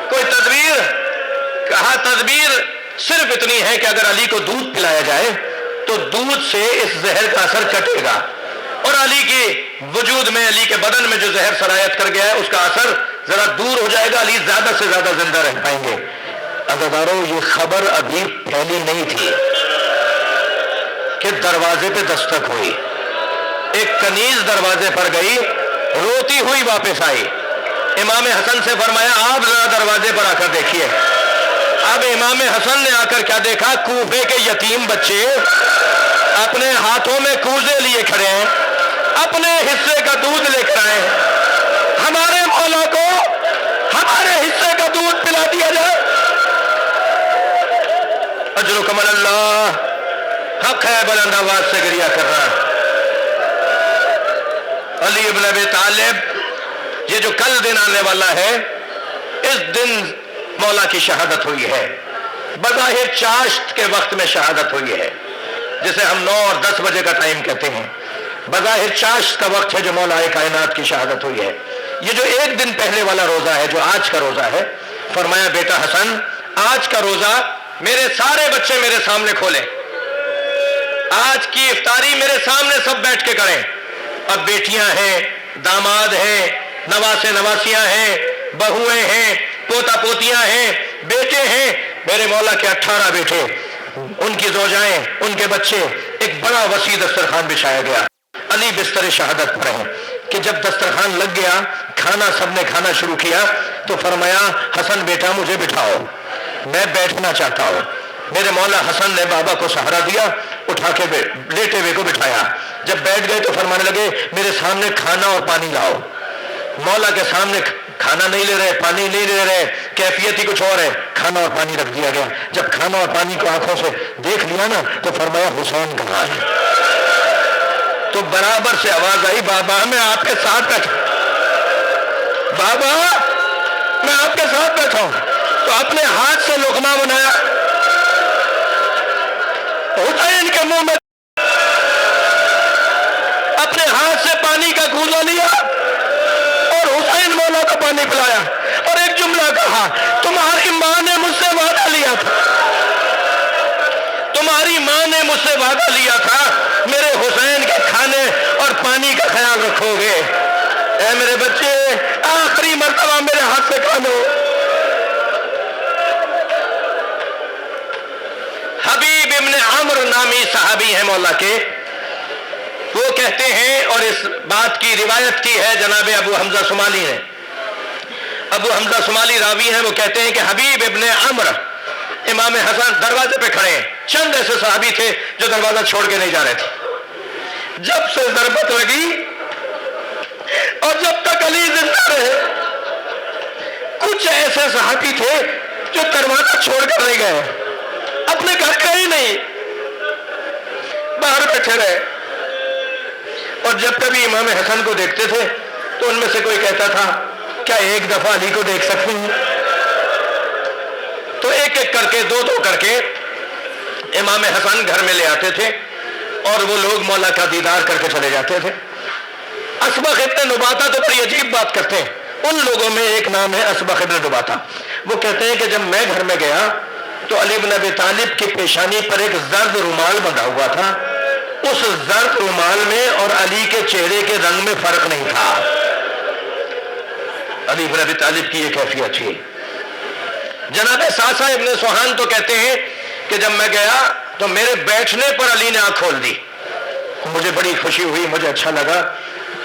کوئی تدبیر. کہا تدبیر صرف اتنی ہے کہ اگر علی کو دودھ پلایا جائے تو دودھ سے اس زہر کا اثر کٹے گا, اور علی کے وجود میں, علی کے بدن میں جو زہر سرایت کر گیا ہے اس کا اثر ذرا دور ہو جائے گا, علی زیادہ سے زیادہ زندہ رہ پائیں گے. عزیزارو یہ خبر ابھی پھیلی نہیں تھی کہ دروازے پہ دستک ہوئی. ایک کنیز دروازے پر گئی, روتی ہوئی واپس آئی. امام حسن سے فرمایا آپ ذرا دروازے پر آ کر دیکھیے. اب امام حسن نے آ کر کیا دیکھا, کوفے کے یتیم بچے اپنے ہاتھوں میں کوزے لیے کھڑے ہیں, اپنے حصے کا دودھ لے کر آئے. ہمارے مولا کو ہمارے حصے کا دودھ پلا دیا جائے. اجرکم اللہ. حق ہے بلند آواز سے گریہ کرنا. علی ابن ابی طالب یہ جو کل دن آنے والا ہے, اس دن مولا کی شہادت ہوئی ہے. بظاہر چاشت کے وقت میں شہادت ہوئی ہے, جسے ہم 9 اور 10 بجے کا ٹائم کہتے ہیں. بظاہر چاشت کا وقت ہے جو مولا کائنات کی شہادت ہوئی ہے. یہ جو ایک دن پہلے والا روزہ ہے, جو آج کا روزہ ہے, فرمایا بیٹا حسن آج کا روزہ میرے سارے بچے میرے سامنے کھولیں, آج کی افطاری میرے سامنے سب بیٹھ کے کریں. اب بیٹیاں ہیں, داماد ہیں, نواسے نواسیاں ہیں, بہویں ہیں, پوتا پوتیاں ہیں, بیٹے ہیں. میرے مولا کے 18 بیٹے, ان کی زوجائیں, ان کے بچے, ایک بڑا وسیع دسترخوان بچھایا گیا. علی بستر شہادت پر ہیں کہ جب دسترخوان لگ گیا, کھانا سب نے کھانا شروع کیا, تو فرمایا حسن بیٹا مجھے بٹھاؤ, میں بیٹھنا چاہتا ہوں. میرے مولا حسن نے بابا کو سہارا دیا, اٹھا کے لیٹے ہوئے کو بٹھایا. جب بیٹھ گئے تو فرمانے لگے میرے سامنے کھانا اور پانی لاؤ. مولا کے سامنے کھانا نہیں لے رہے, پانی نہیں لے رہے, کیفیت ہی کچھ اور ہے. کھانا اور پانی رکھ دیا گیا. جب کھانا اور پانی کو آنکھوں سے دیکھ لیا نا تو فرمایا حسین کہاں ہے. تو برابر سے آواز آئی بابا میں آپ کے ساتھ بیٹھا, بابا میں آپ کے ساتھ بیٹھا ہوں. تو اپنے ہاتھ سے لقمہ بنایا, حسین کے منہ میں اپنے ہاتھ سے پانی کا گوزہ لیا اور حسین مولا کو پانی پلایا, اور ایک جملہ کہا تمہاری ماں نے مجھ سے وعدہ لیا تھا، تمہاری ماں نے مجھ سے وعدہ لیا تھا میرے حسین کے کھانے اور پانی کا خیال رکھو گے، اے میرے بچے آخری مرتبہ میرے ہاتھ سے کھا لو۔ حبیب ابن عمر نامی صحابی ہیں مولا کے، وہ کہتے ہیں، اور اس بات کی روایت کی ہے جناب ابو حمزہ شمالی نے، ابو حمزہ شمالی راوی ہیں، وہ کہتے ہیں کہ حبیب ابن عمر امام حسن دروازے پہ کھڑے ہیں، چند ایسے صحابی تھے جو دروازہ چھوڑ کے نہیں جا رہے تھے، جب سے ضربت لگی اور جب تک علی زندہ رہے کچھ ایسے صحابی تھے جو دروازہ چھوڑ کر نہیں گئے، اپنے گھر گئے ہی نہیں، باہر بیٹھے رہے، اور جب کبھی امام حسن کو دیکھتے تھے تو ان میں سے کوئی کہتا تھا کیا ایک دفعہ علی کو دیکھ سکتے ہیں؟ تو ایک ایک کر کے دو کر کے امام حسن گھر میں لے آتے تھے اور وہ لوگ مولا کا دیدار کر کے چلے جاتے تھے۔ اسبغ ابن نباتہ تو بڑی عجیب بات کرتے ہیں، ان لوگوں میں ایک نام ہے اسبغ ابن نباتہ، وہ کہتے ہیں کہ جب میں گھر میں گیا تو علی بن ابی طالب کی پیشانی پر ایک زرد رومال بندھا ہوا تھا، اس زرد رومال میں اور علی کے چہرے کے رنگ میں فرق نہیں تھا۔ علی بن ابی طالب کی یہ کیفیت تھی۔ جناب ساسا ابن سوہان تو کہتے ہیں کہ جب میں گیا تو میرے بیٹھنے پر علی نے آنکھ کھول دی، مجھے بڑی خوشی ہوئی، مجھے اچھا لگا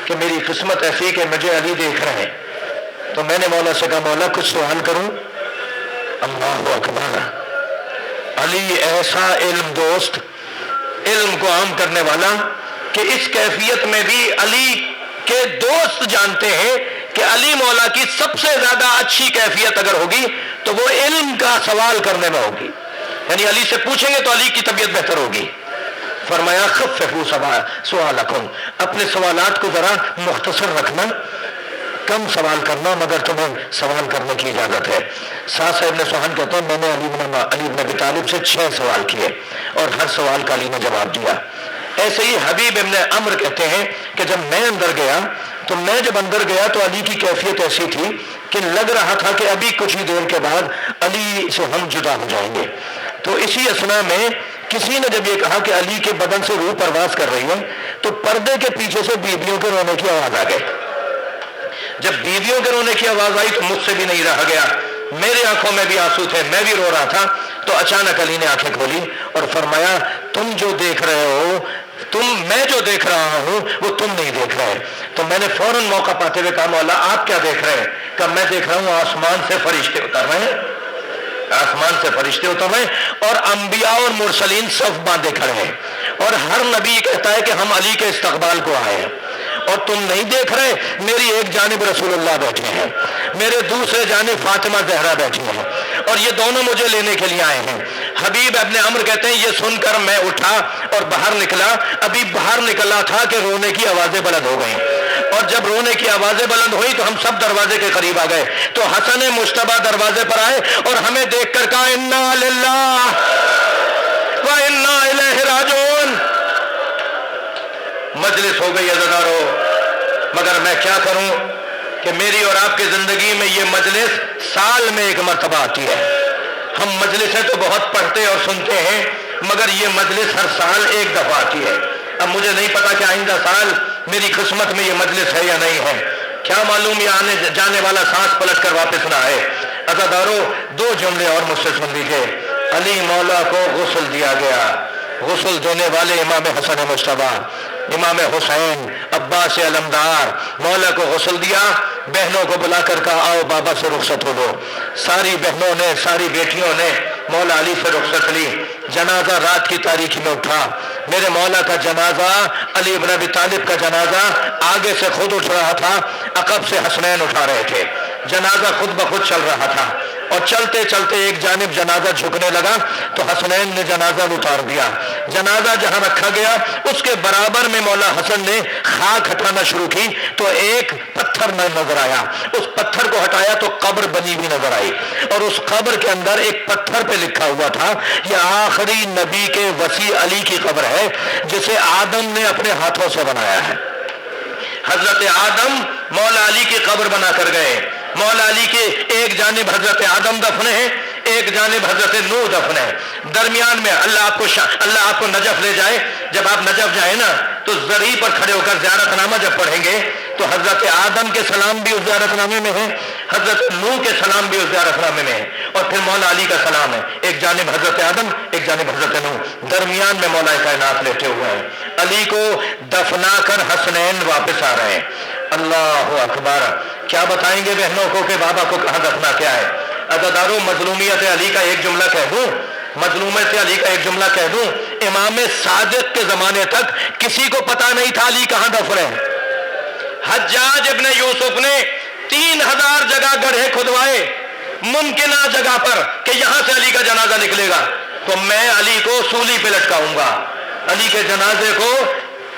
کہ میری قسمت ایسی کہ مجھے علی دیکھ رہے ہیں، تو میں نے مولا سے کہا مولا کچھ سوال کروں؟ اللہ اکبر، علی ایسا علم دوست، علم کو عام کرنے والا کہ اس کیفیت میں بھی علی کے دوست جانتے ہیں کہ علی مولا کی سب سے زیادہ اچھی کیفیت اگر ہوگی تو وہ علم کا سوال کرنے میں ہوگی، یعنی علی سے پوچھیں گے تو علی کی طبیعت بہتر ہوگی۔ فرمایا خففوا سوالکم، اپنے سوالات کو ذرا مختصر رکھنا، کم سوال کرنا، مگر تمہیں سوال کرنے کی اجازت ہے۔ ساسا ابن سوہان کہتے ہیں میں نے علی بن ابی طالب سے 6 سوال کیے اور ہر سوال کا علی نے جواب دیا۔ ایسے ہی حبیب ابن عمر کہتے ہیں کہ جب میں اندر گیا تو میں جب اندر گیا تو علی کی کیفیت ایسی تھی کہ لگ رہا تھا کہ ابھی کچھ ہی دیر کے بعد علی سے ہم جدا ہو جائیں گے۔ تو اسی اثنا میں کسی نے جب یہ کہا کہ علی کے بدن سے روح پرواز کر رہی ہے تو پردے کے پیچھے سے بیویوں کے رونے کی آواز آ گئی۔ جب بیویوں کے رونے کی آواز آئی تو مجھ سے بھی نہیں رہا گیا، میرے آنکھوں میں بھی آنسو تھے، میں بھی رو رہا تھا۔ تو اچانک علی نے آنکھیں کھولی اور فرمایا تم جو دیکھ رہے ہو، میں جو دیکھ رہا ہوں وہ تم نہیں دیکھ رہے۔ تو میں نے فوراً موقع پاتے ہوئے کہا مولا آپ کیا دیکھ رہے ہیں؟ کہ میں دیکھ رہا ہوں آسمان سے فرشتے اتر رہے ہیں، آسمان سے فرشتے اتر رہے ہیں اور انبیاء اور مرسلین صف باندھے کھڑے ہیں، اور ہر نبی کہتا ہے کہ ہم علی کے استقبال کو آئے ہیں، اور تم نہیں دیکھ رہے، میری ایک جانب رسول اللہ بیٹھے ہیں، میرے دوسرے جانب فاطمہ زہرا بیٹھی ہیں، اور یہ دونوں مجھے لینے کے لیے آئے ہیں۔ حبیب ابن عمر کہتے ہیں یہ سن کر میں اٹھا اور باہر نکلا، ابھی باہر نکلا تھا کہ رونے کی آوازیں بلند ہو گئیں، اور جب رونے کی آوازیں بلند ہوئی تو ہم سب دروازے کے قریب آ گئے، تو حسن مجتبیٰ دروازے پر آئے اور ہمیں دیکھ کر کہا انا للہ و انا الیہ راجعون۔ مجلس ہو گئی عزیزارو، مگر میں کیا کروں کہ میری اور آپ کی زندگی میں یہ مجلس سال میں ایک مرتبہ آتی ہے۔ ہم مجلسیں تو بہت پڑھتے اور سنتے ہیں، مگر یہ مجلس ہر سال ایک دفعہ آتی ہے۔ اب مجھے نہیں پتا کہ آئندہ سال میری قسمت میں یہ مجلس ہے یا نہیں ہے، کیا معلوم یہ آنے جانے والا سانس پلٹ کر واپس نہ آئے۔ عزیزارو 2 جملے اور مجھ سے سن لیجیے۔ علی مولا کو غسل دیا گیا، غسل دینے والے امام حسن مجتبیٰ، امام حسین عباس علمدار، مولا کو غسل دیا، بہنوں کو بلا کر کہا آؤ بابا سے رخصت ہو لو۔ ساری بہنوں نے، ساری بیٹیوں نے مولا علی سے رخصت لی۔ جنازہ رات کی تاریکی میں اٹھا، میرے مولا کا جنازہ، علی بن ابی طالب کا جنازہ آگے سے خود اٹھ رہا تھا، عقب سے حسنین اٹھا رہے تھے، جنازہ خود بخود چل رہا تھا، اور چلتے چلتے ایک جانب جنازہ جھکنے لگا تو حسنین نے جنازہ اتار دیا۔ جنازہ جہاں رکھا گیا اس کے برابر میں مولا حسن نے خاک ہٹانا شروع کی تو ایک پتھر نظر آیا، اس پتھر کو ہٹایا تو قبر بنی ہوئی نظر آئی، اور اس قبر کے اندر ایک پتھر پہ لکھا ہوا تھا یہ آخری نبی کے وسیع علی کی قبر ہے جسے آدم نے اپنے ہاتھوں سے بنایا ہے۔ حضرت آدم مولا علی کی قبر بنا کر گئے، مولا علی کے ایک جانب حضرت آدم دفن ہے، ایک جانب حضرت نوح دفن ہے، درمیان میں اللہ آپ کو نجف لے جائے. جب آپ نجف جائیں نا تو زرعی پر کھڑے ہو کر زیارت نامہ جب پڑھیں گے تو حضرت آدم کے سلام بھی اس زیارت نامے میں ہے، حضرت نوح کے سلام بھی اس زیارت نامے میں ہے، اور پھر مولا علی کا سلام ہے. ایک جانب حضرت آدم، ایک جانب حضرت نوح، درمیان میں مولا کائنات لیٹے ہوئے ہیں. علی کو دفنا کر حسنین واپس آ رہے ہیں. اللہ اکبر. کیا بتائیں گے بہنوں کو کہ بابا کو کہاں دفنا کیا ہے؟ عزادارو مظلومیت علی کا ایک جملہ کہہ دوں، مظلومیت علی کا ایک جملہ کہہ دوں. امام صادق کے زمانے تک کسی کو پتا نہیں تھا علی کہاں دفن ہے. حجاج ابن یوسف نے 3000 جگہ گڑھے کھدوائے ممکنہ جگہ پر کہ یہاں سے علی کا جنازہ نکلے گا تو میں علی کو سولی پہ لٹکاؤں گا، علی کے جنازے کو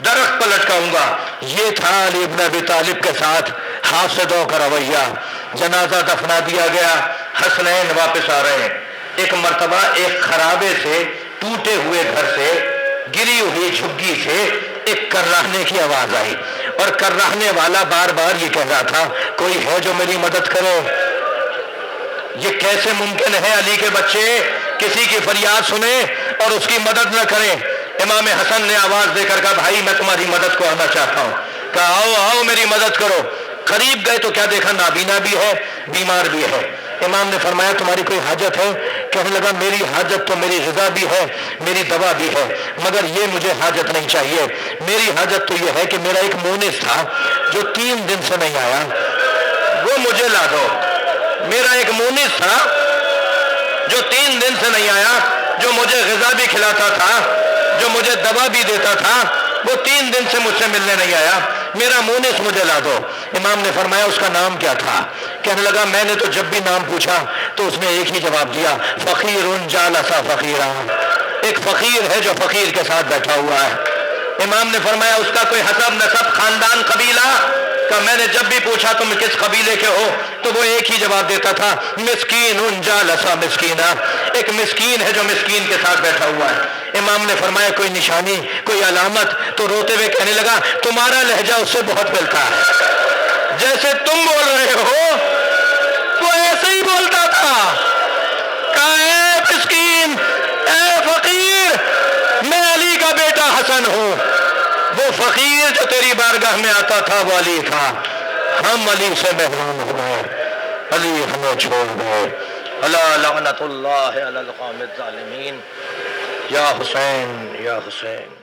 درخت پر لٹکاؤں گا. یہ تھا علی ابن ابی طالب کے ساتھ حاسدوں کا رویہ. جنازہ دفنا دیا گیا، حسنین واپس آ رہے ہیں. ایک مرتبہ ایک خرابے سے، ٹوٹے ہوئے گھر سے، گری ہوئی جھگی سے ایک کرراہنے کی آواز آئی، اور کرراہنے والا بار بار یہ کہہ رہا تھا کوئی ہے جو میری مدد کرے. یہ کیسے ممکن ہے علی کے بچے کسی کی فریاد سنیں اور اس کی مدد نہ کریں؟ امام حسن نے آواز دے کر کہا بھائی میں تمہاری مدد کو آنا چاہتا ہوں. کہا آؤ آؤ میری مدد کرو. قریب گئے تو کیا دیکھا نابینا بھی ہے، بیمار بھی ہے. امام نے فرمایا تمہاری کوئی حاجت ہے؟ کہنے لگا میری حاجت تو میری غذا بھی ہے، میری دوا بھی ہے، مگر یہ مجھے حاجت نہیں چاہیے. میری حاجت تو یہ ہے کہ میرا ایک مونس تھا جو 3 دن سے نہیں آیا، وہ مجھے لا دو. میرا ایک مونس تھا جو 3 دن سے نہیں آیا، جو مجھے غذا بھی کھلاتا تھا، جو مجھے دوا بھی دیتا تھا، وہ 3 دن سے مجھ سے ملنے نہیں آیا. میرا مونس مجھے لا دو. امام نے فرمایا اس کا نام کیا تھا؟ کہنے لگا میں نے تو جب بھی نام پوچھا تو اس نے ایک ہی جواب دیا، فقیر جالس فقیرا. ایک فقیر ہے جو فقیر کے ساتھ بیٹھا ہوا ہے. امام نے فرمایا اس کا کوئی حسب نسب خاندان قبیلہ؟ کہ میں نے جب بھی پوچھا تم کس قبیلے کے ہو تو وہ ایک ہی جواب دیتا تھا، مسکین جالس مسکینا. ایک مسکین ہے جو مسکین کے ساتھ بیٹھا ہوا ہے. امام نے فرمایا کوئی نشانی، کوئی علامت؟ تو روتے ہوئے کہنے لگا تمہارا لہجہ اس سے بہت ملتا ہے، جیسے تم بول رہے ہو وہ ایسے ہی بولتا تھا. کہا اے مسکین، اے فقیر، میں علی کا بیٹا حسن ہوں. وہ فقیر جو تیری بارگاہ میں آتا تھا وہ علی تھا. ہم علی سے محروم ہوئے، علی ہمیں چھوڑ گئے. الا لعنت اللہ علی القوم الظالمین. یا حسین یا حسین.